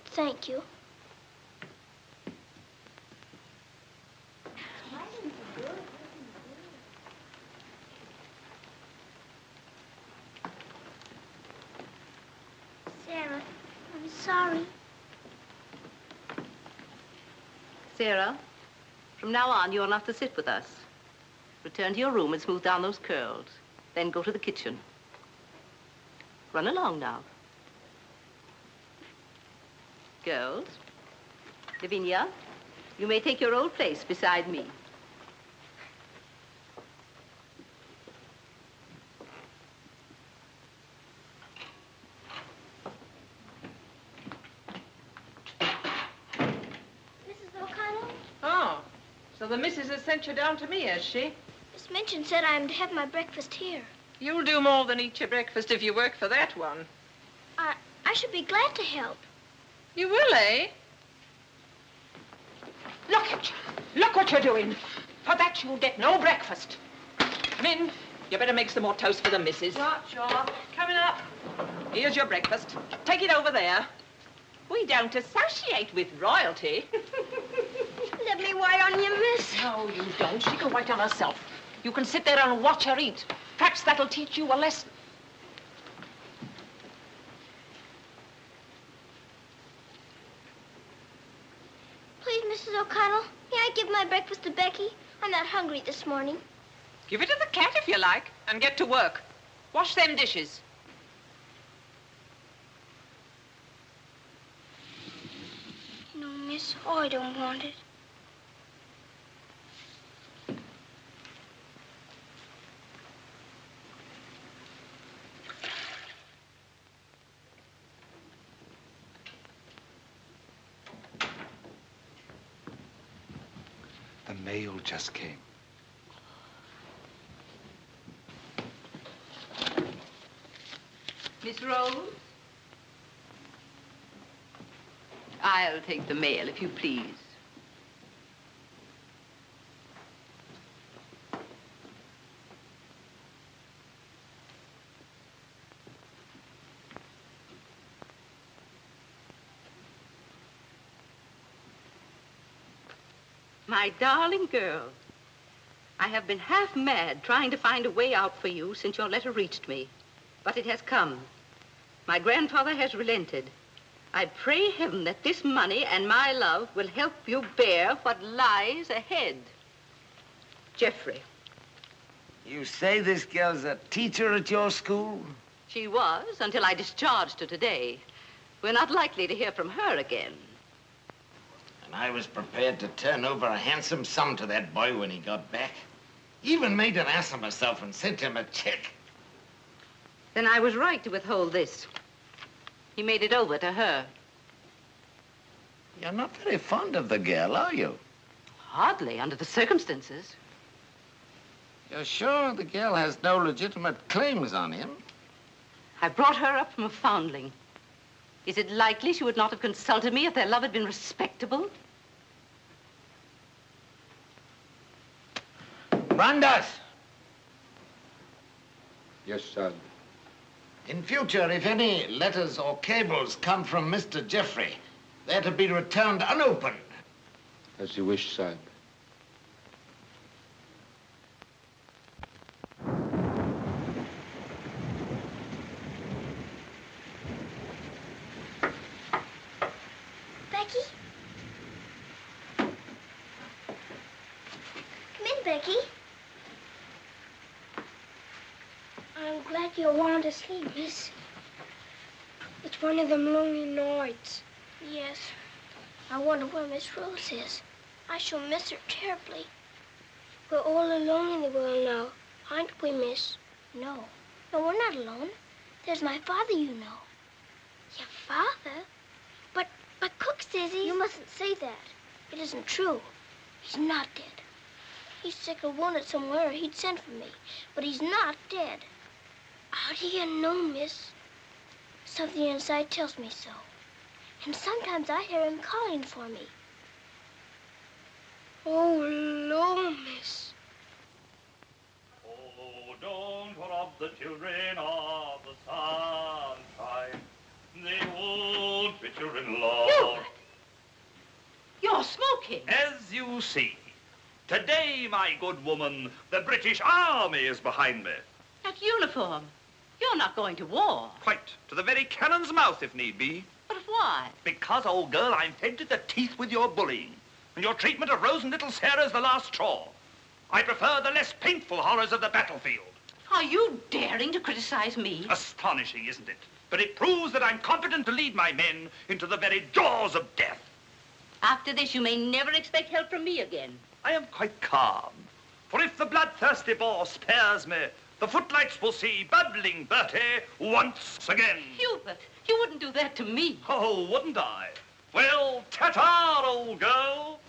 Thank you. Sarah, I'm sorry. Sarah, from now on, you'll not have to sit with us. Return to your room and smooth down those curls. Then go to the kitchen. Run along now. Girls, Lavinia, you may take your old place beside me. So the missus has sent you down to me, has she? Miss Minchin said I am to have my breakfast here. You'll do more than eat your breakfast if you work for that one. I should be glad to help. You will, eh? Look at you. Look what you're doing. For that, you'll get no breakfast. Min, you better make some more toast for the missus. Sure. Coming up. Here's your breakfast. Take it over there. We don't associate with royalty. Let me wait on you, miss. No, you don't. She can wait on herself. You can sit there and watch her eat. Perhaps that'll teach you a lesson. Please, Mrs. O'Connell, may I give my breakfast to Becky? I'm not hungry this morning. Give it to the cat if you like, and get to work. Wash them dishes. No, miss, I don't want it. The mail just came. Miss Rose? I'll take the mail, if you please. My darling girl, I have been half mad trying to find a way out for you since your letter reached me. But it has come. My grandfather has relented. I pray heaven that this money and my love will help you bear what lies ahead. Jeffrey. You say this girl's a teacher at your school? She was, until I discharged her today. We're not likely to hear from her again. And I was prepared to turn over a handsome sum to that boy when he got back. Even made an ass of myself and sent him a check. Then I was right to withhold this. He made it over to her. You're not very fond of the girl, are you? Hardly, under the circumstances. You're sure the girl has no legitimate claims on him? I brought her up from a foundling. Is it likely she would not have consulted me if their love had been respectable? Brandas! Yes, son. In future, if any letters or cables come from Mr. Jeffrey, they're to be returned unopened. As you wish, son. Becky? Come in, Becky. I'm glad you want to sleep, miss. It's one of them lonely nights. Yes. I wonder where Miss Rose is. I shall miss her terribly. We're all alone in the world now, aren't we, miss? No. No, we're not alone. There's my father, you know. Your father? But Cook says he's... You mustn't say that. It isn't true. He's not dead. He's sick or wounded somewhere, or he'd send for me. But he's not dead. How do you know, miss? Something inside tells me so. And sometimes I hear him calling for me. Oh, Lord, miss. Oh, don't rob the children of the sunshine. They won't fit your in-law. Hubert! You're smoking. As you see, today, my good woman, the British Army is behind me. That uniform. You're not going to war. Quite. To the very cannon's mouth, if need be. But why? Because, old girl, I'm fed to the teeth with your bullying. And your treatment of Rose and little Sarah's the last straw. I prefer the less painful horrors of the battlefield. Are you daring to criticize me? Astonishing, isn't it? But it proves that I'm competent to lead my men into the very jaws of death. After this, you may never expect help from me again. I am quite calm. For if the bloodthirsty Boer spares me, the footlights will see bubbling Bertie once again. Hubert, you wouldn't do that to me. Oh, wouldn't I? Well, ta-ta, old girl.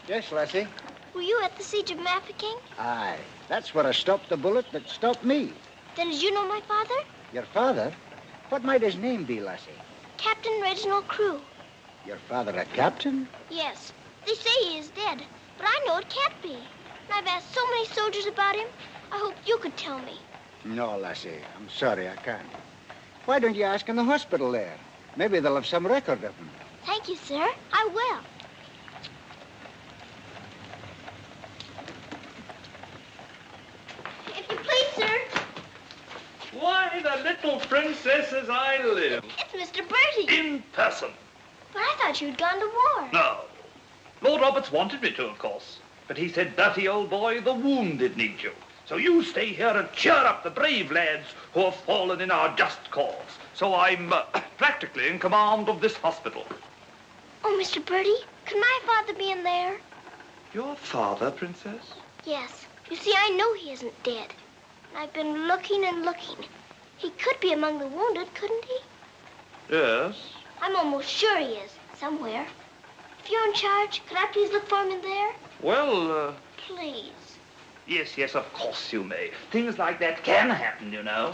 Yes, Lassie? Were you at the siege of Mafeking? Aye. That's where I stopped the bullet that stopped me. Then did you know my father? Your father? What might his name be, Lassie? Captain Reginald Crewe. Your father a captain? Yes. They say he is dead, but I know it can't be. And I've asked so many soldiers about him. I hoped you could tell me. No, Lassie. I'm sorry, I can't. Why don't you ask in the hospital there? Maybe they'll have some record of him. Thank you, sir. I will. If you please, sir. Why, the little princess as I live. It's Mr. Bertie. In person. But I thought you'd gone to war. No. Lord Roberts wanted me to, of course. But he said, dirty old boy, the wounded need you. So you stay here and cheer up the brave lads who have fallen in our just cause. So I'm practically in command of this hospital. Oh, Mr. Birdie, could my father be in there? Your father, Princess? Yes. You see, I know he isn't dead. I've been looking and looking. He could be among the wounded, couldn't he? Yes. I'm almost sure he is, somewhere. If you're in charge, could I please look for him in there? Well, Please. Yes, yes, of course you may. Things like that can happen, you know.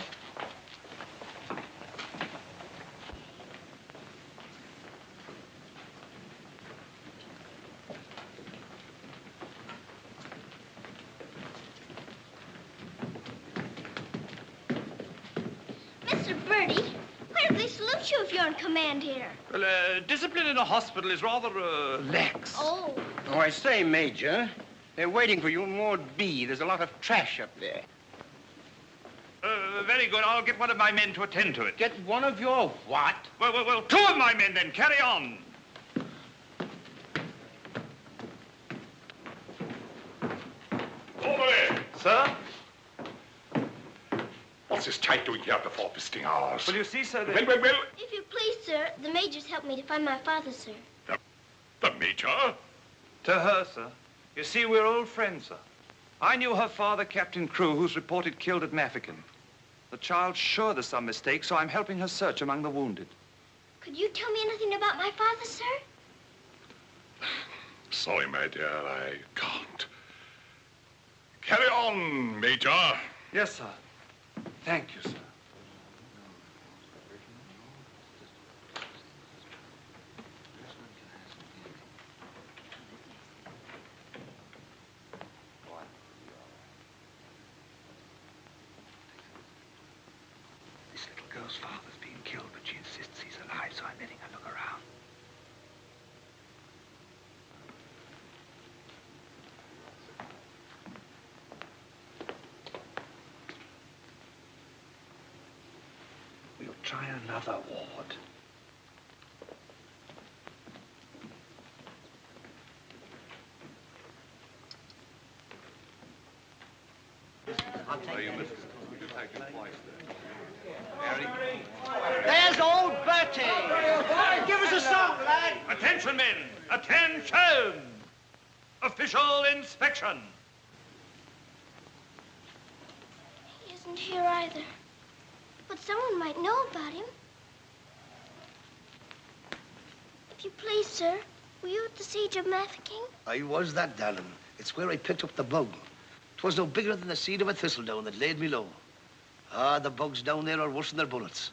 Mr. Birdie, why do they salute you if you're in command here? Well, discipline in a hospital is rather, lax. Oh. Oh, I say, Major, they're waiting for you in Ward B. There's a lot of trash up there. Very good. I'll get one of my men to attend to it. Get one of your what? Well, two of my men then. Carry on. Over there. Sir? What's this type doing here before visiting hours? Well, you see, sir, Well. If you please, sir, the Major's helped me to find my father, sir. The Major? To her, sir. You see, we're old friends, sir. I knew her father, Captain Crewe, who's reported killed at Mafeking. The child's sure there's some mistake, so I'm helping her search among the wounded. Could you tell me anything about my father, sir? Sorry, my dear, I can't. Carry on, Major. Yes, sir. Thank you, sir. This little girl's father's been killed, but she insists he's alive, so I'm letting her look around. We'll try another ward. There's old Bertie. Give us a song, lad. Attention, men! Attention! Official inspection. He isn't here either. But someone might know about him. If you please, sir, were you at the siege of Mafeking? I was that, darling. It's where I picked up the bug. 'Twas no bigger than the seed of a thistledown that laid me low. Ah, the bugs down there are worse than their bullets.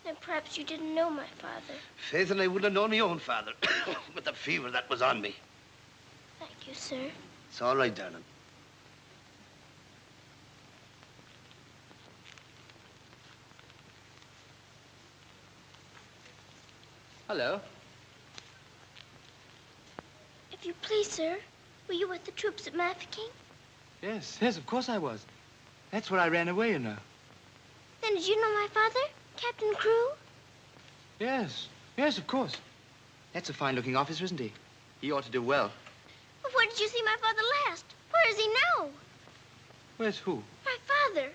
Then perhaps you didn't know my father. Faith, and I wouldn't have known my own father with the fever that was on me. Thank you, sir. It's all right, darling. Hello. If you please, sir, were you with the troops at Mafeking? Yes, of course I was. That's where I ran away, you know. Then did you know my father, Captain Crewe? Yes, of course. That's a fine-looking officer, isn't he? He ought to do well. But where did you see my father last? Where is he now? Where's who? My father.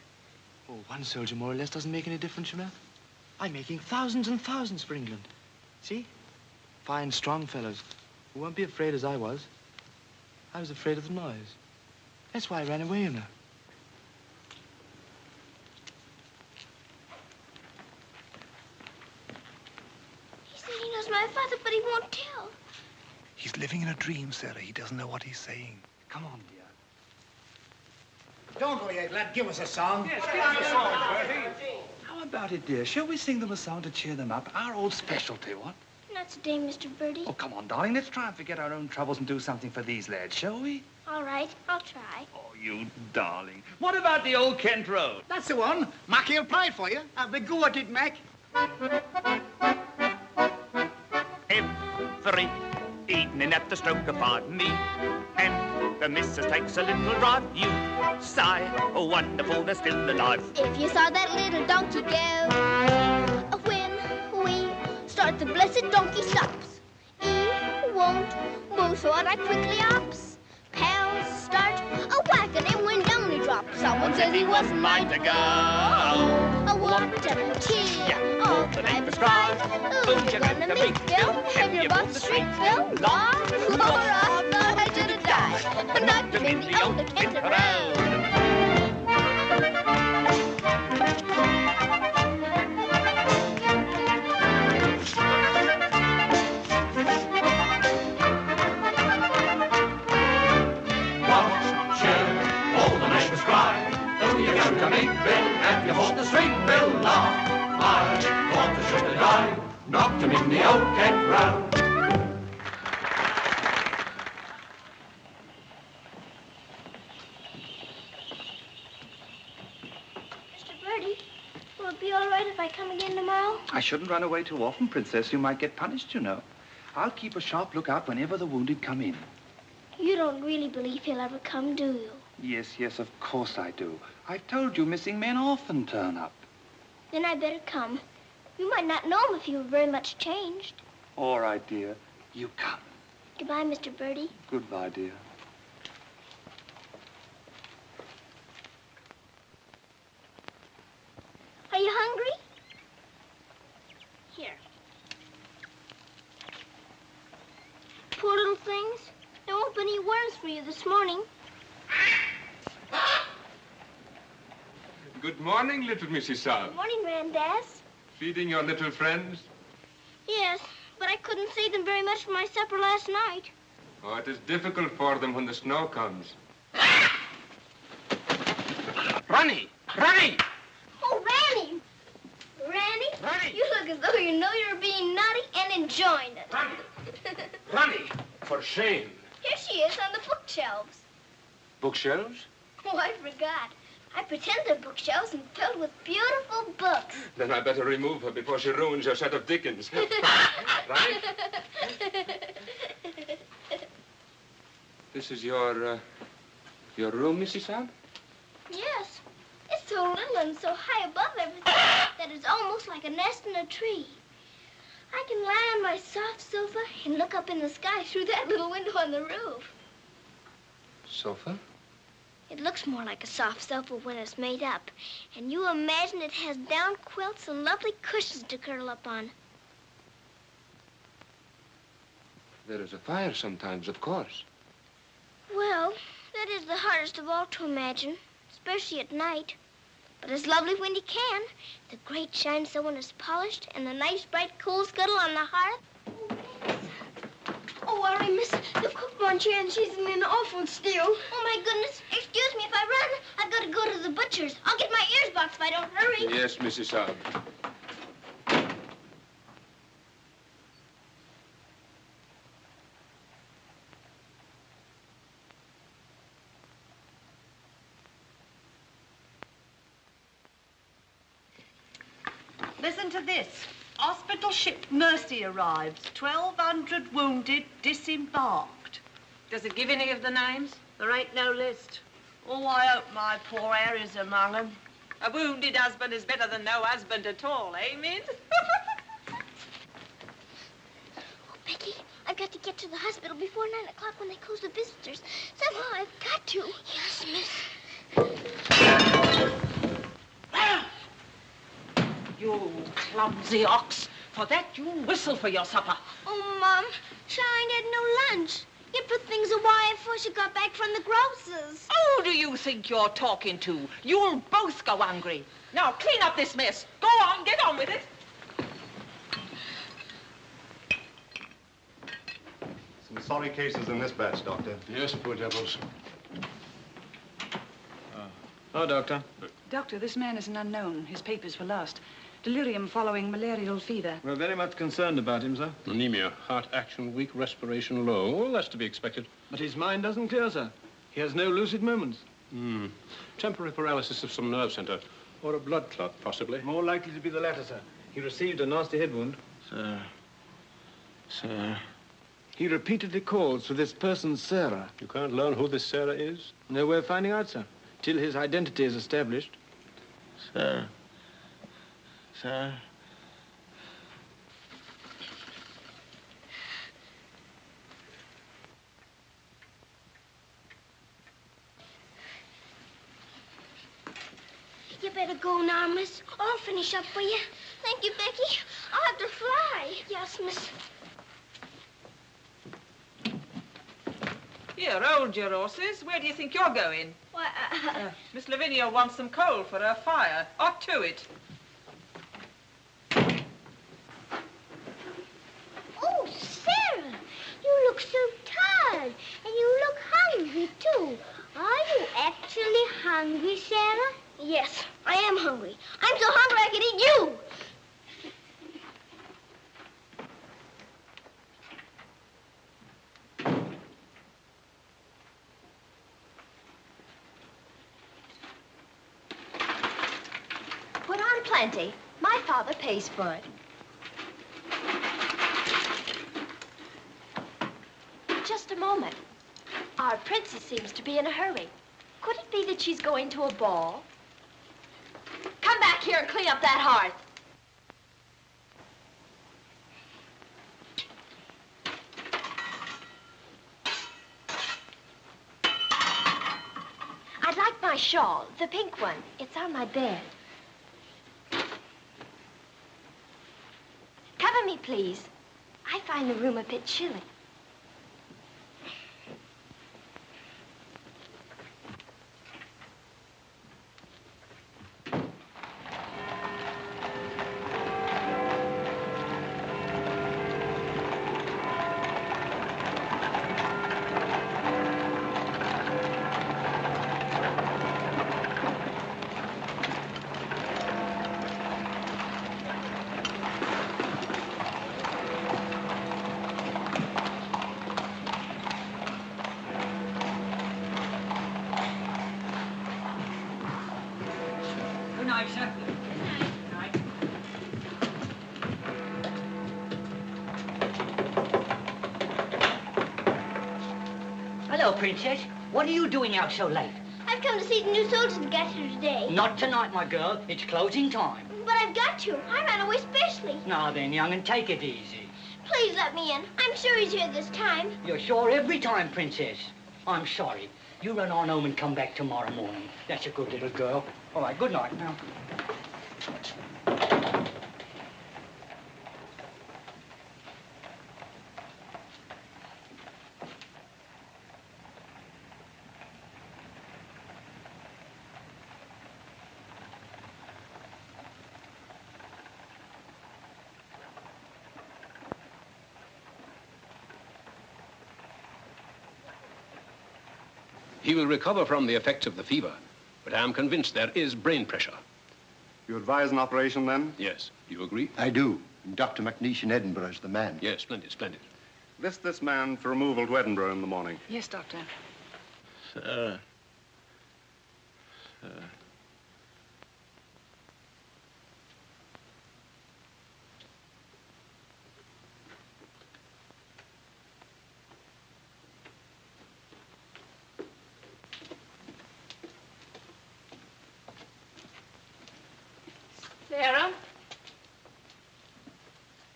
Oh, one soldier more or less doesn't make any difference, you know. I'm making thousands and thousands for England. See? Fine, strong fellows who won't be afraid as I was. I was afraid of the noise. That's why I ran away, you know. He said he knows my father, but he won't tell. He's living in a dream, Sarah. He doesn't know what he's saying. Come on, dear. Don't go yet, lad. Give us a song. Yes, give us a song, Bertie. How about it, dear? Shall we sing them a song to cheer them up? Our old specialty, what? Not today, Mr. Birdie. Oh, come on, darling. Let's try and forget our own troubles and do something for these lads, shall we? All right, I'll try. Oh, you darling. What about the old Kent Road? That's the one. Mackie will play it for you. Have a go at it, Mac. Every evening at the stroke of 5 me and the missus takes a little drive. You sigh, oh wonderful, they're still alive. If you saw that little donkey go, when we start, the blessed donkey stops. He won't move, so I quickly ups. Pound and says he wasn't mine to go. I want a cup of tea, all the night was dry. Who you gonna meet, Bill? Have you bought the street, Bill? Lord, I thought I should have died, but not giving the old kent around. To meet Bill, have you hold the string, Bill? Law, I thought I should have died, knocked him in the old Kent round. Mr. Birdie, will it be all right if I come again tomorrow? I shouldn't run away too often, Princess. You might get punished, you know. I'll keep a sharp lookout whenever the wounded come in. You don't really believe he'll ever come, do you? Yes, of course I do. I've told you missing men often turn up. Then I better come. You might not know him if he were very much changed. All right, dear. You come. Goodbye, Mr. Birdie. Goodbye, dear. Are you hungry? Here. Poor little things. There won't be any worms for you this morning. Good morning, little Mrs. Saab. Good morning, Randaz. Feeding your little friends? Yes, but I couldn't save them very much for my supper last night. Oh, it is difficult for them when the snow comes. Ronnie! Ronnie! Oh, Ranny! Ranny, you look as though you know you're being naughty and enjoying it. Ronnie! For shame. Here she is on the bookshelves. Bookshelves? Oh, I forgot. I pretend they're bookshelves and filled with beautiful books. Then I better remove her before she ruins your set of Dickens. Right? This is your room, Mrs. Saab? Yes. It's so little and so high above everything that it's almost like a nest in a tree. I can lie on my soft sofa and look up in the sky through that little window on the roof. Sofa? It looks more like a soft sofa when it's made up. And you imagine it has down quilts and lovely cushions to curl up on. There is a fire sometimes, of course. Well, that is the hardest of all to imagine, especially at night. But it's lovely when you can. The grate shines so when it's polished, and the nice bright coal scuttle on the hearth. Oh, worry, miss. The cook wants you, and she's in an awful stew. Oh, my goodness. Excuse me if I run. I've got to go to the butcher's. I'll get my ears boxed if I don't hurry. Yes, Mrs. Saab. Listen to this. Hospital ship Mercy arrives. 1,200 wounded disembarked. Does it give any of the names? There ain't no list. Oh, I hope my poor Harry's among them. A wounded husband is better than no husband at all, eh, Min? Oh, Becky, I've got to get to the hospital before 9 o'clock when they close the visitors. Somehow I've got to. Yes, miss. You clumsy ox. For that, you whistle for your supper. Oh, Mom, Shine had no lunch. You put things away before she got back from the grocer's. Who do you think you're talking to? You'll both go hungry. Now, clean up this mess. Go on, get on with it. Some sorry cases in this batch, Doctor. Yes, poor devils. Oh, Doctor. Doctor, this man is an unknown. His papers were lost. Delirium following malarial fever. We're very much concerned about him, sir. Anemia, heart action weak, respiration low. All that's to be expected. But his mind doesn't clear, sir. He has no lucid moments. Temporary paralysis of some nerve center. Or a blood clot, possibly. More likely to be the latter, sir. He received a nasty head wound. Sir. He repeatedly calls for this person, Sarah. You can't learn who this Sarah is? No way of finding out, sir. Till his identity is established. Sir. better go now, miss. I'll finish up for you. Thank you, Becky. I'll have to fly. Yes, miss. Here, hold your horses. Where do you think you're going? Why, Miss Lavinia wants some coal for her fire. Up to it. Oh, Sarah, you look so tired, and you look hungry, too. Are you actually hungry, Sarah? Yes, I am hungry. I'm so hungry I could eat you. Put on plenty. My father pays for it. Just a moment. Our princess seems to be in a hurry. Could it be that she's going to a ball? Come back here and clean up that hearth. I'd like my shawl, the pink one. It's on my bed. Cover me, please. I find the room a bit chilly. Good night, sir. Hello, Princess. What are you doing out so late? I've come to see the new soldiers that got here today. Not tonight, my girl. It's closing time. But I've got to. I ran away specially. Now then, young, and take it easy. Please let me in. I'm sure he's here this time. You're sure every time, Princess. I'm sorry. You run on home and come back tomorrow morning. That's a good little girl. All right, good night now. He will recover from the effects of the fever, but I am convinced there is brain pressure. You advise an operation, then? Yes. Do you agree? I do. And Dr. McNeish in Edinburgh is the man. Yes, splendid, splendid. List this man for removal to Edinburgh in the morning. Yes, Doctor. Sarah?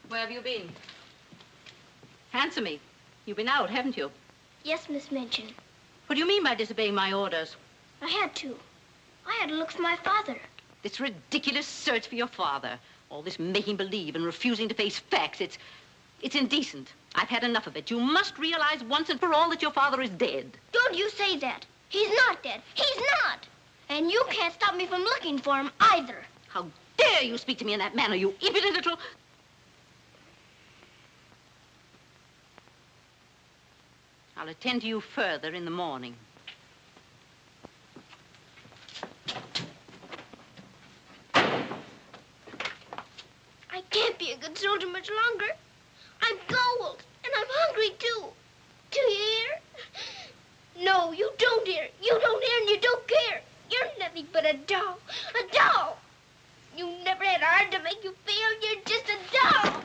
Where have you been? Answer me. You've been out, haven't you? Yes, Miss Minchin. What do you mean by disobeying my orders? I had to. I had to look for my father. This ridiculous search for your father. All this making believe and refusing to face facts. It's indecent. I've had enough of it. You must realize once and for all that your father is dead. Don't you say that. He's not dead. He's not. And you can't stop me from looking for him either. How dare you speak to me in that manner, you impudent little... I'll attend to you further in the morning. I can't be a good soldier much longer. I'm cold, and I'm hungry, too. Do you hear? No, you don't hear. You don't hear and you don't care. You're nothing but a doll. A doll. You never had a heart to make you feel. You're just a doll.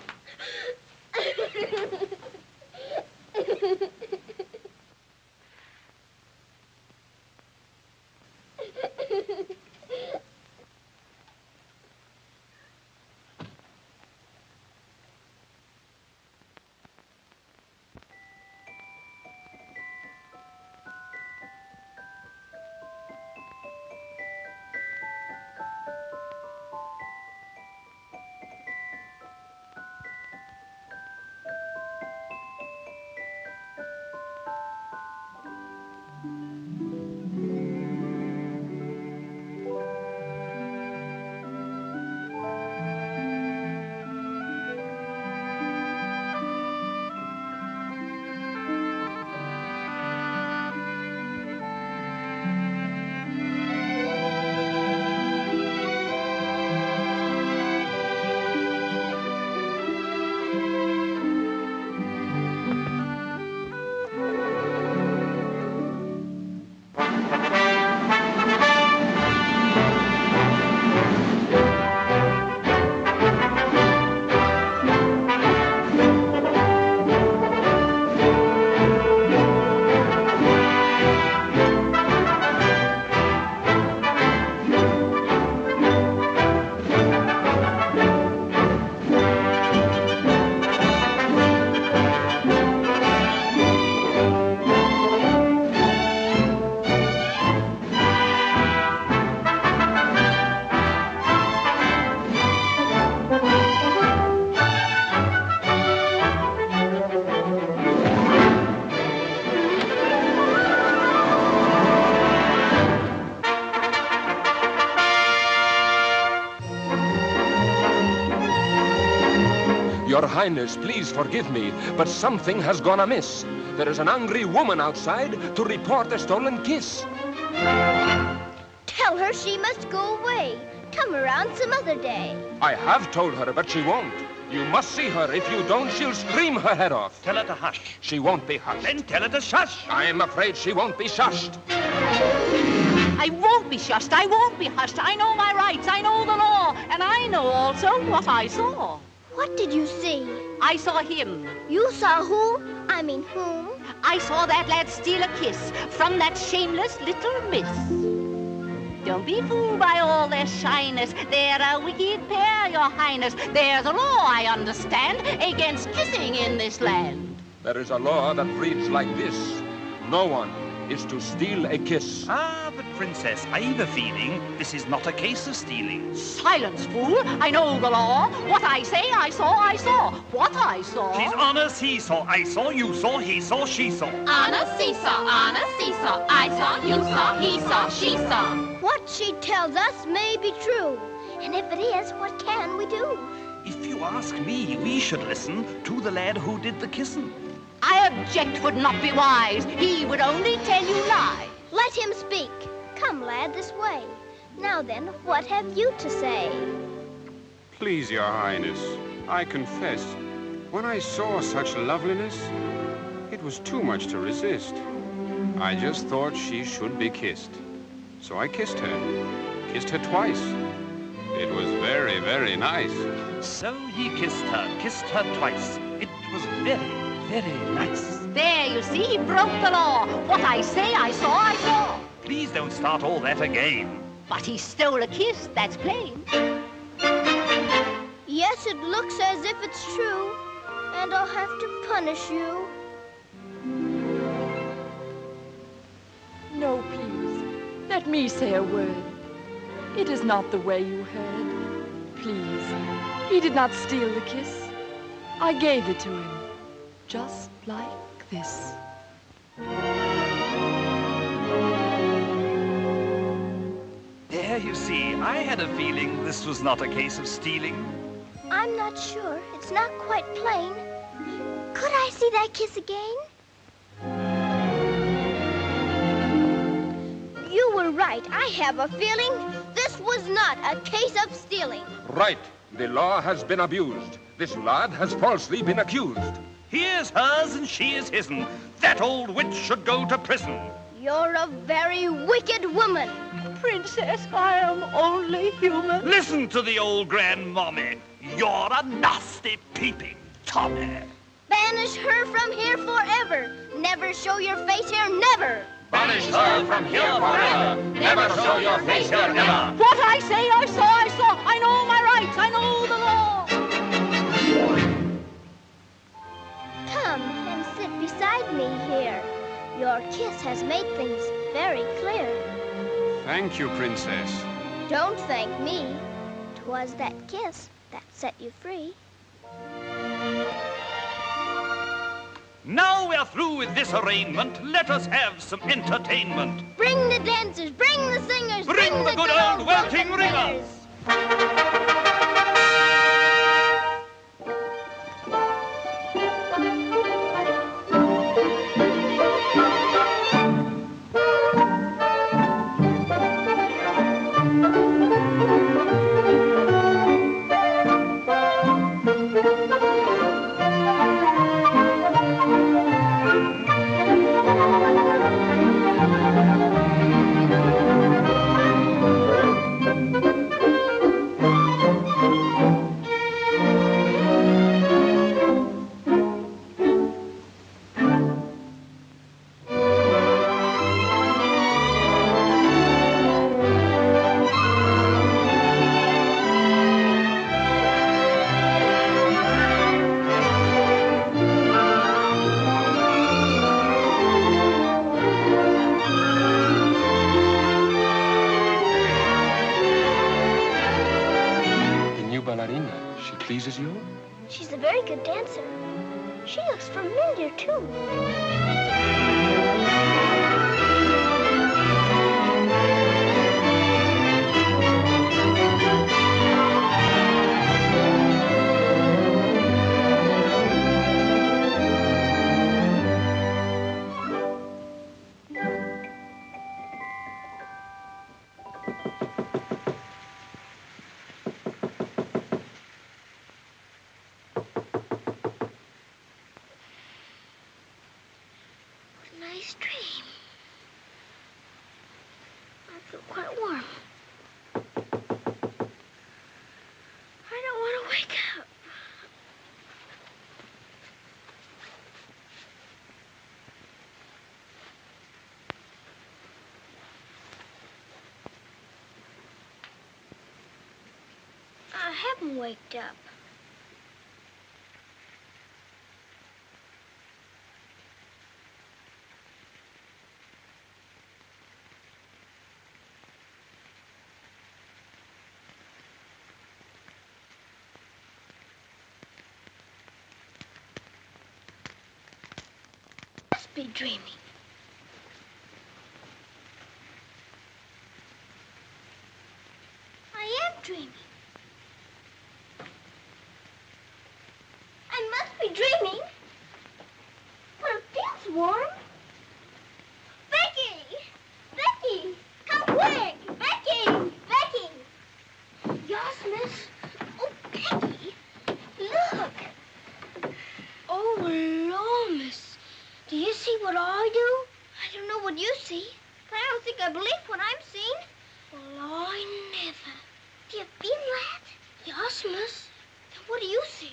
Your Highness, please forgive me, but something has gone amiss. There is an angry woman outside to report a stolen kiss. Tell her she must go away. Come around some other day. I have told her, but she won't. You must see her. If you don't, she'll scream her head off. Tell her to hush. She won't be hushed. Then tell her to shush. I am afraid she won't be shushed. I won't be shushed. I won't be hushed. I know my rights. I know the law. And I know also what I saw. What did you see? I saw him. You saw who? I mean whom? I saw that lad steal a kiss from that shameless little miss. Don't be fooled by all their shyness. They're a wicked pair, Your Highness. There's a law, I understand, against kissing in this land. There is a law that reads like this. No one is to steal a kiss. Ah, but Princess, I've a feeling this is not a case of stealing. Silence, fool. I know the law. What I say, I saw, I saw. What I saw... She's on a seesaw. I saw, you saw, he saw, she saw. On a seesaw, on a seesaw. I saw, you saw, he saw, she saw. What she tells us may be true. And if it is, what can we do? If you ask me, we should listen to the lad who did the kissing. I object would not be wise. He would only tell you lies. Let him speak. Come, lad, this way. Now then, what have you to say? Please, Your Highness, I confess, when I saw such loveliness, it was too much to resist. I just thought she should be kissed. So I kissed her twice. It was very, very nice. So he kissed her twice. It was very, very nice. There, you see, he broke the law. What I say, I saw, I saw. Please don't start all that again. But he stole a kiss, that's plain. Yes, it looks as if it's true. And I'll have to punish you. No, please. Let me say a word. It is not the way you heard. Please, he did not steal the kiss. I gave it to him, just like this. There, you see, I had a feeling this was not a case of stealing. I'm not sure. It's not quite plain. Could I see that kiss again? You were right. I have a feeling this was not a case of stealing. Right. The law has been abused. This lad has falsely been accused. He is hers and she is his'n. That old witch should go to prison. You're a very wicked woman. Princess, I am only human. Listen to the old grandmommy. You're a nasty peeping Tommy. Banish her from here forever. Never show your face here, never. Banish her from here forever. Never show your face here, never. What I say, I saw, I saw. I know my rights, I know the law. Come and sit beside me here. Your kiss has made things very clear. Thank you, Princess. Don't thank me. 'Twas that kiss that set you free. Now we're through with this arraignment. Let us have some entertainment. Bring the dancers, bring the singers, Bring the good old welting ringers. Pleases you? She's a very good dancer. She looks familiar, too. Nice dream. I feel quite warm. I don't want to wake up. I haven't waked up. Must be dreaming. I am dreaming. I must be dreaming. But it feels warm. Becky! Becky! Come quick! Becky! Becky! Yes, miss? Oh, Becky! Look! Oh, Lord, miss. Do you see what I do? I don't know what you see, but I don't think I believe what I'm seeing. Well, I never. Do you feel that? Yes, miss. Then what do you see?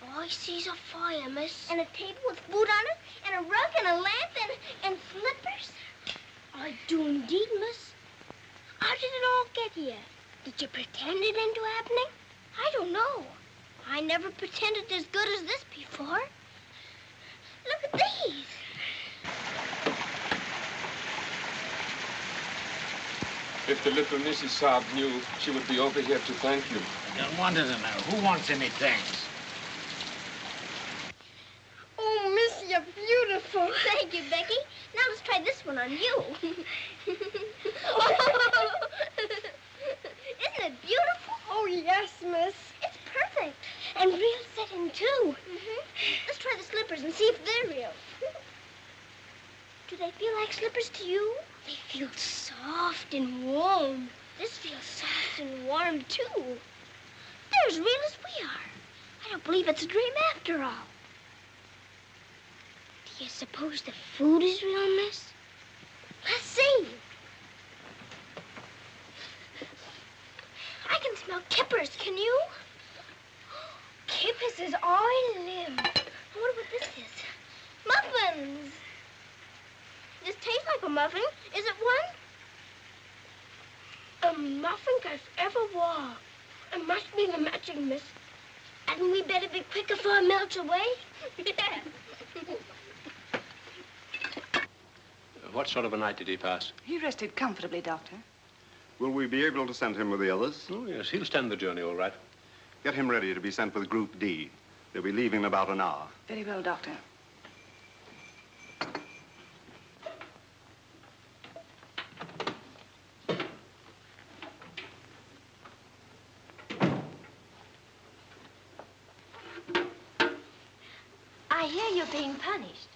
All I see's a fire, miss. And a table with food on it, and a rug, and a lamp, and slippers. I do indeed, miss. How did it all get here? Did you pretend it into happening? I don't know. I never pretended as good as this before. Look at these. If the little Mrs. Saab knew, she would be over here to thank you. I don't want to know. Who wants any thanks? Oh, miss, you're beautiful. Thank you, Becky. Now let's try this one on you. Isn't it beautiful? Oh, yes, miss. It's perfect. And real setting, too. Let's try the slippers and see if they're real. Do they feel like slippers to you? They feel soft and warm. This feels soft and warm, too. They're as real as we are. I don't believe it's a dream after all. Do you suppose the food is real, miss? Let's see. I can smell kippers, can you? Kippers is all I live. I wonder what this is. Muffins. This tastes like a muffin. Is it one? A muffin as ever was. It must be the magic, miss. Hadn't we better be quick before it melts away? Yeah. What sort of a night did he pass? He rested comfortably, Doctor. Will we be able to send him with the others? Oh, yes, he'll stand the journey all right. Get him ready to be sent with Group D. They'll be leaving in about an hour. Very well, Doctor. I hear you're being punished.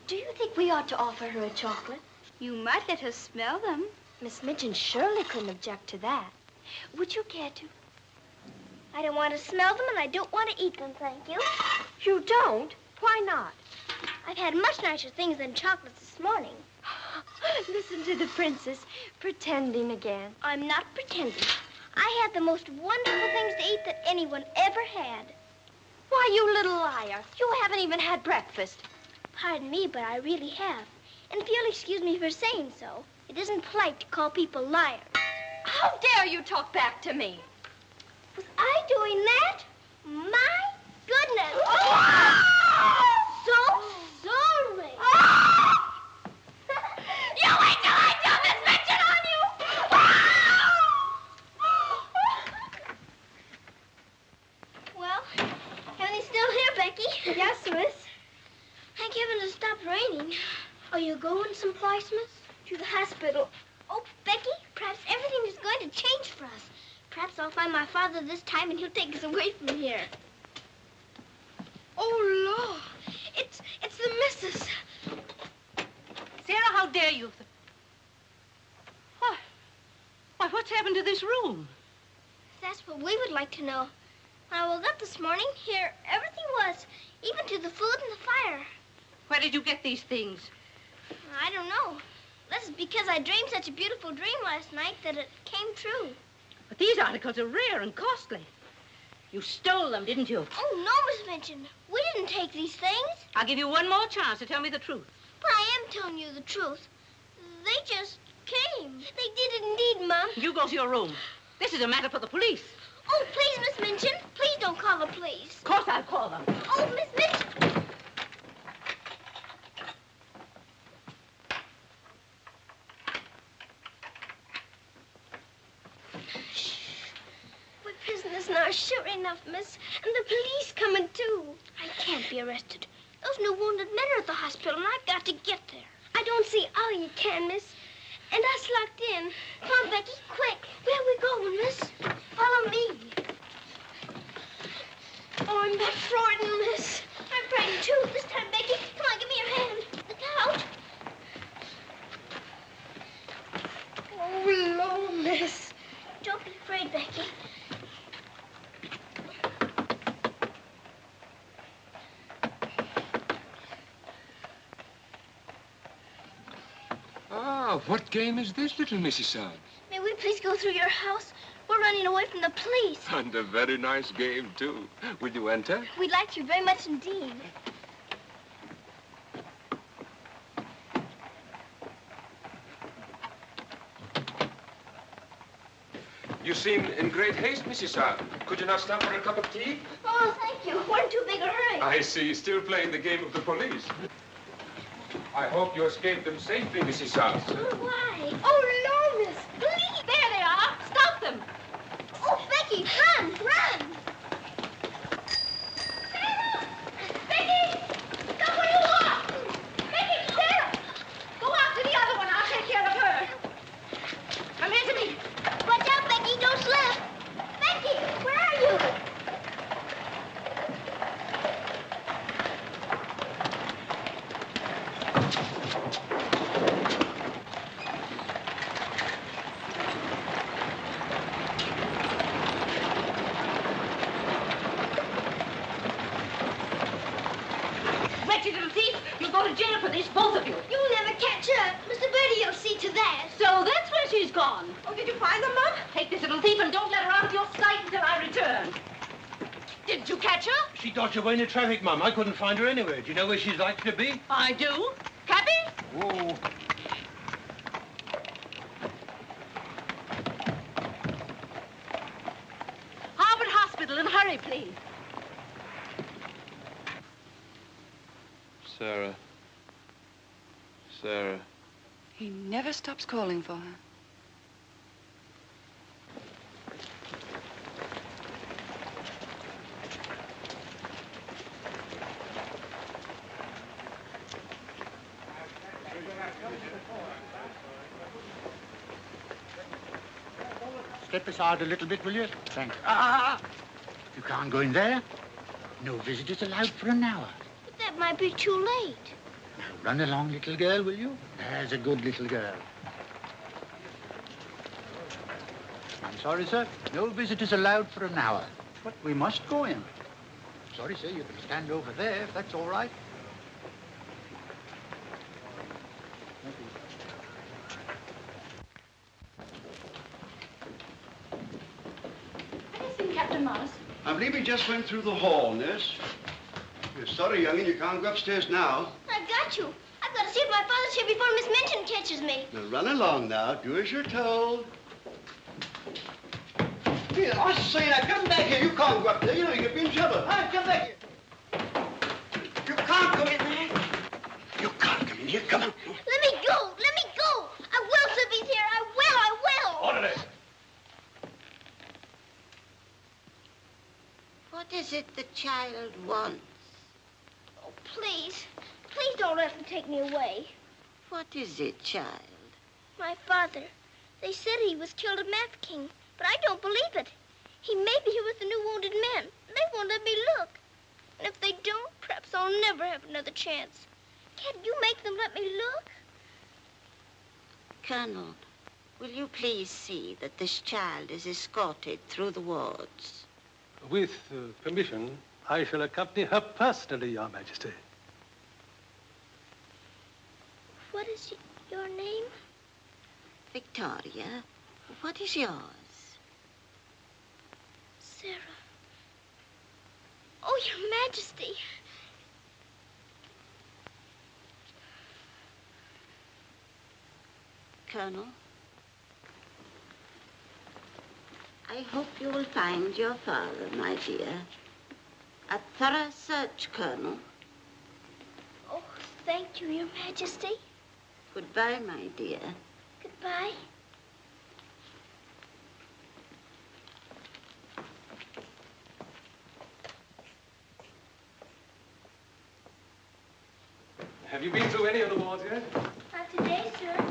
Do you think we ought to offer her a chocolate? You might let her smell them. Miss Mitchell surely couldn't object to that. Would you care to? I don't want to smell them, and I don't want to eat them, thank you. You don't? Why not? I've had much nicer things than chocolates this morning. Listen to the princess, pretending again. I'm not pretending. I had the most wonderful things to eat that anyone ever had. Why, you little liar. You haven't even had breakfast. Pardon me, but I really have. And if you'll excuse me for saying so, it isn't polite to call people liars. How dare you talk back to me? Was I doing that? My goodness. So sorry. You wait till I tell Miss Mitchell on you! Well, everything's still here, Becky. Yes, miss. Thank heaven it stopped raining. Are you going someplace, miss? To the hospital. Oh, Becky, perhaps everything is going to change for us. Perhaps I'll find my father this time and he'll take us away from here. Oh, Lord. It's the missus. Sarah, how dare you? What? what's happened to this room? That's what we would like to know. When I woke up this morning, here everything was, even to the food and the fire. Where did you get these things? I don't know. This is because I dreamed such a beautiful dream last night that it came true. But these articles are rare and costly. You stole them, didn't you? Oh, no, Miss Minchin. We didn't take these things. I'll give you one more chance to tell me the truth. But I am telling you the truth. They just came. They did indeed, Mom. You go to your room. This is a matter for the police. Oh, please, Miss Minchin. Please don't call the police. Of course I'll call them. Oh, Miss Minchin. We're prisoners now, sure enough, miss. And the police coming, too. I can't be arrested. Those new wounded men are at the hospital, and I've got to get there. I don't see how you can, miss. And us locked in. Come on, Becky, quick. Where are we going, miss? Follow me. Oh, I'm that frightened, miss. I'm frightened, too. This time, Becky, come on, give me your hand. Look out. Oh, Lord, miss. Don't be afraid, Becky. Ah, what game is this, little Missy Son? May we please go through your house? We're running away from the police. And a very nice game, too. Will you enter? We'd like to very much indeed. You seem in great haste, Missy Son. Could you not stop for a cup of tea? Oh, thank you. We're in too big a hurry. I see. Still playing the game of the police. I hope you escaped them safely, Missy Son. Oh, why? Oh, no, miss. Please. There they are. Stop them. Oh, Becky, run, run. Sarah! Becky! Stop where you are! Becky, Sarah! Go after the other one. I'll take care of her. Come here to me. Watch out, Becky. Don't slip. Becky, where are you? Wretched little thief! You'll go to jail for this, both of you. You'll never catch her. Mr. Birdie will see to that. So that's where she's gone. Oh, did you find them, Mom? Take this little thief and don't let her out of your sight until I return. Didn't you catch her? She dodged away in the traffic, Mum. I couldn't find her anywhere. Do you know where she's likely to be? I do. Cappy? Whoa. Harvard Hospital, and hurry, please. Sarah. Sarah. He never stops calling for her. Step aside a little bit, will you? Thanks. You can't go in there. No visitors allowed for an hour. But that might be too late. Now, run along, little girl, will you? There's a good little girl. I'm sorry, sir. No visitors allowed for an hour. But we must go in. Sorry, sir. You can stand over there if that's all right. Captain Morris. I believe he just went through the hall, nurse. You're sorry, young'un, you can't go upstairs now. I've got you. I've got to see if my father's here before Miss Minchin catches me. Now run along now. Do as you're told. Here, I say now, come back here. You can't go up there. You know you could be in trouble. Hi, come back here. You can't go in there. You can't come in here. Come on. Let me go. Let me go. I will, sir, if he's here. I will. I will. Orderly. What is it the child wants? Oh, please. Please don't let him take me away. What is it, child? My father. They said he was killed at Mafeking, but I don't believe it. He may be here with the new wounded men. They won't let me look. And if they don't, perhaps I'll never have another chance. Can't you make them let me look? Colonel, Will you please see that this child is escorted through the wards? With permission, I shall accompany her personally, Your Majesty. What is your name? Victoria, what is yours? Sarah. Oh, Your Majesty. Colonel, I hope you will find your father, my dear. A thorough search, Colonel. Oh, thank you, Your Majesty. Goodbye, my dear. Goodbye. Have you been through any of the wards yet? Not today, sir.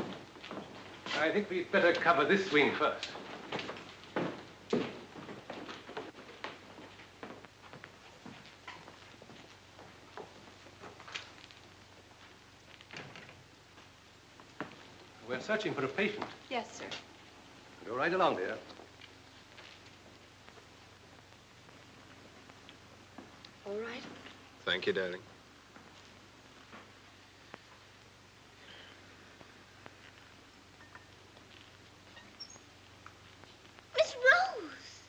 I think we'd better cover this wing first. We're searching for a patient. Yes, sir. Go right along, dear. All right. Thank you, darling. Miss Rose!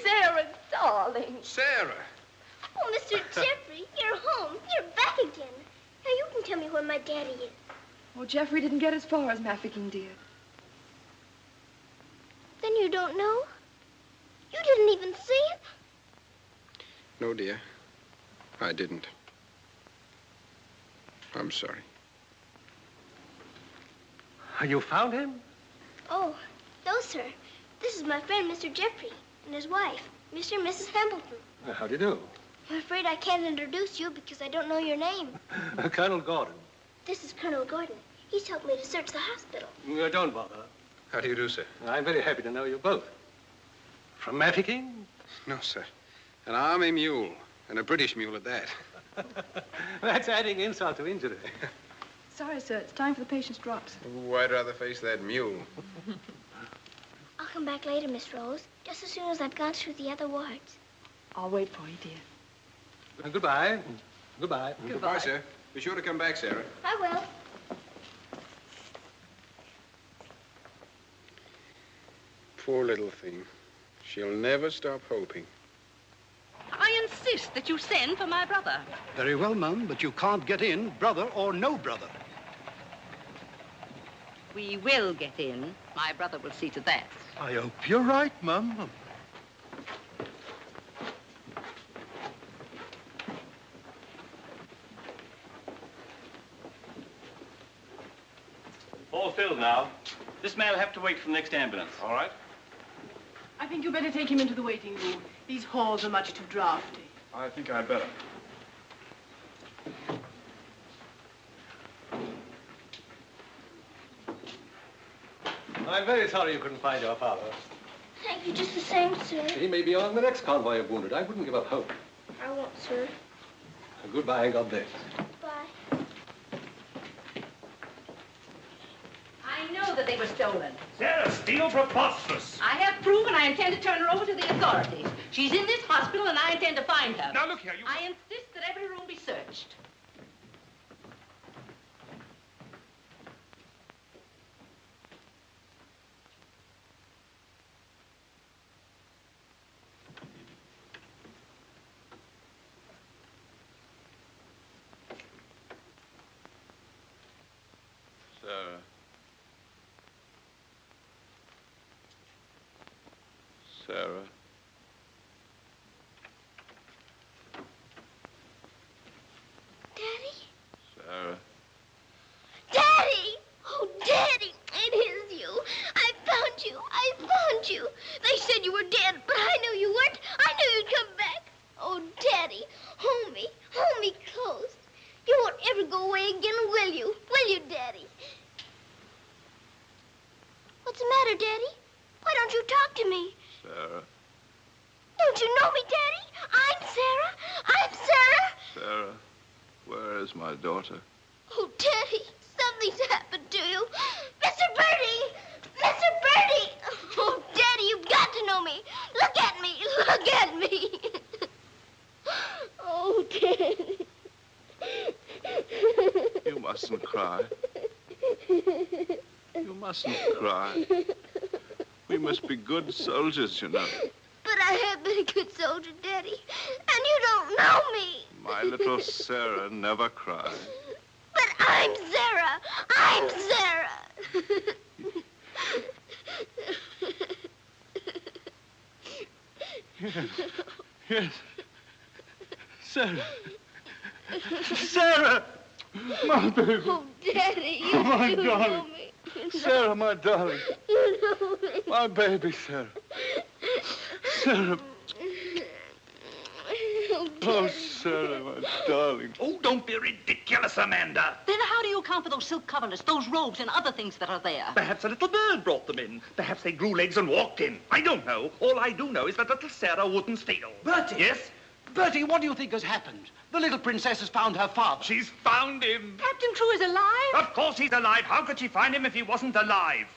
Sarah, darling. Sarah! Oh, Mr. Jeffrey, you're home. You're back again. Now you can tell me where my daddy is. Oh, Jeffrey didn't get as far as Mafeking, dear. Then you don't know? You didn't even see him? No, dear. I didn't. I'm sorry. You found him? Oh, no, sir. This is my friend, Mr. Jeffrey, and his wife, Mr. and Mrs. Templeton. How do you do? I'm afraid I can't introduce you because I don't know your name. Colonel Gordon. This is Colonel Gordon. He's helped me to search the hospital. Don't bother. How do you do, sir? I'm very happy to know you both. From Mafeking? No, sir. An army mule, and a British mule at that. That's adding insult to injury. Sorry, sir. It's time for the patient's drops. Ooh, I'd rather face that mule. I'll come back later, Miss Rose, just as soon as I've gone through the other wards. I'll wait for you, dear. Goodbye. Goodbye. Goodbye, sir. Be sure to come back, Sarah. I will. Poor little thing. She'll never stop hoping. I insist that you send for my brother. Very well, Mum, but you can't get in, brother or no brother. We will get in. My brother will see to that. I hope you're right, Mum. All filled now. This man will have to wait for the next ambulance. All right. I think you better take him into the waiting room. These halls are much too drafty. I think I'd better. I'm very sorry you couldn't find your father. Thank you just the same, sir. He may be on the next convoy of wounded. I wouldn't give up hope. I won't, sir. Goodbye and God bless. Bye. I know that they were stolen. Sarah, steal preposterous. I have proof, and I intend to turn her over to the authorities. She's in this hospital, and I intend to find her. Now, look here, you... I insist that every room be searched. Sarah. Sarah. Daddy? Sarah. Daddy! Oh, Daddy, it is you. I found you. I found you. They said you were dead, but I knew you weren't. I knew you'd come back. Oh, Daddy, hold me close. You won't ever go away again, will you? Will you, Daddy? What's the matter, Daddy? Why don't you talk to me? Sarah. Don't you know me, Daddy? I'm Sarah. I'm Sarah. Sarah, where is my daughter? Oh, Daddy, something's happened to you. Mr. Birdie! You mustn't cry. We must be good soldiers, you know. But I have been a good soldier, Daddy, and you don't know me. My little Sarah never cries. But I'm Sarah. I'm Sarah. Yes. Yes. Sarah. Sarah! My baby. Oh, Daddy, you my do darling. know me. You know. Sarah, my darling. You know me. My baby, Sarah. Sarah. Oh, Sarah, my darling. Oh, don't be ridiculous, Amanda. Then how do you account for those silk coverlets, those robes, and other things that are there? Perhaps a little bird brought them in. Perhaps they grew legs and walked in. I don't know. All I do know is that little Sarah wouldn't steal. Bertie! Yes? Bertie, what do you think has happened? The little princess has found her father. She's found him. Captain Crewe is alive? Of course he's alive. How could she find him if he wasn't alive?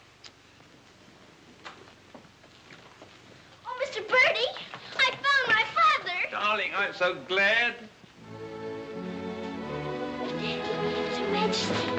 Oh, Mr. Birdie, I found my father. Darling, I'm so glad. Your Majesty.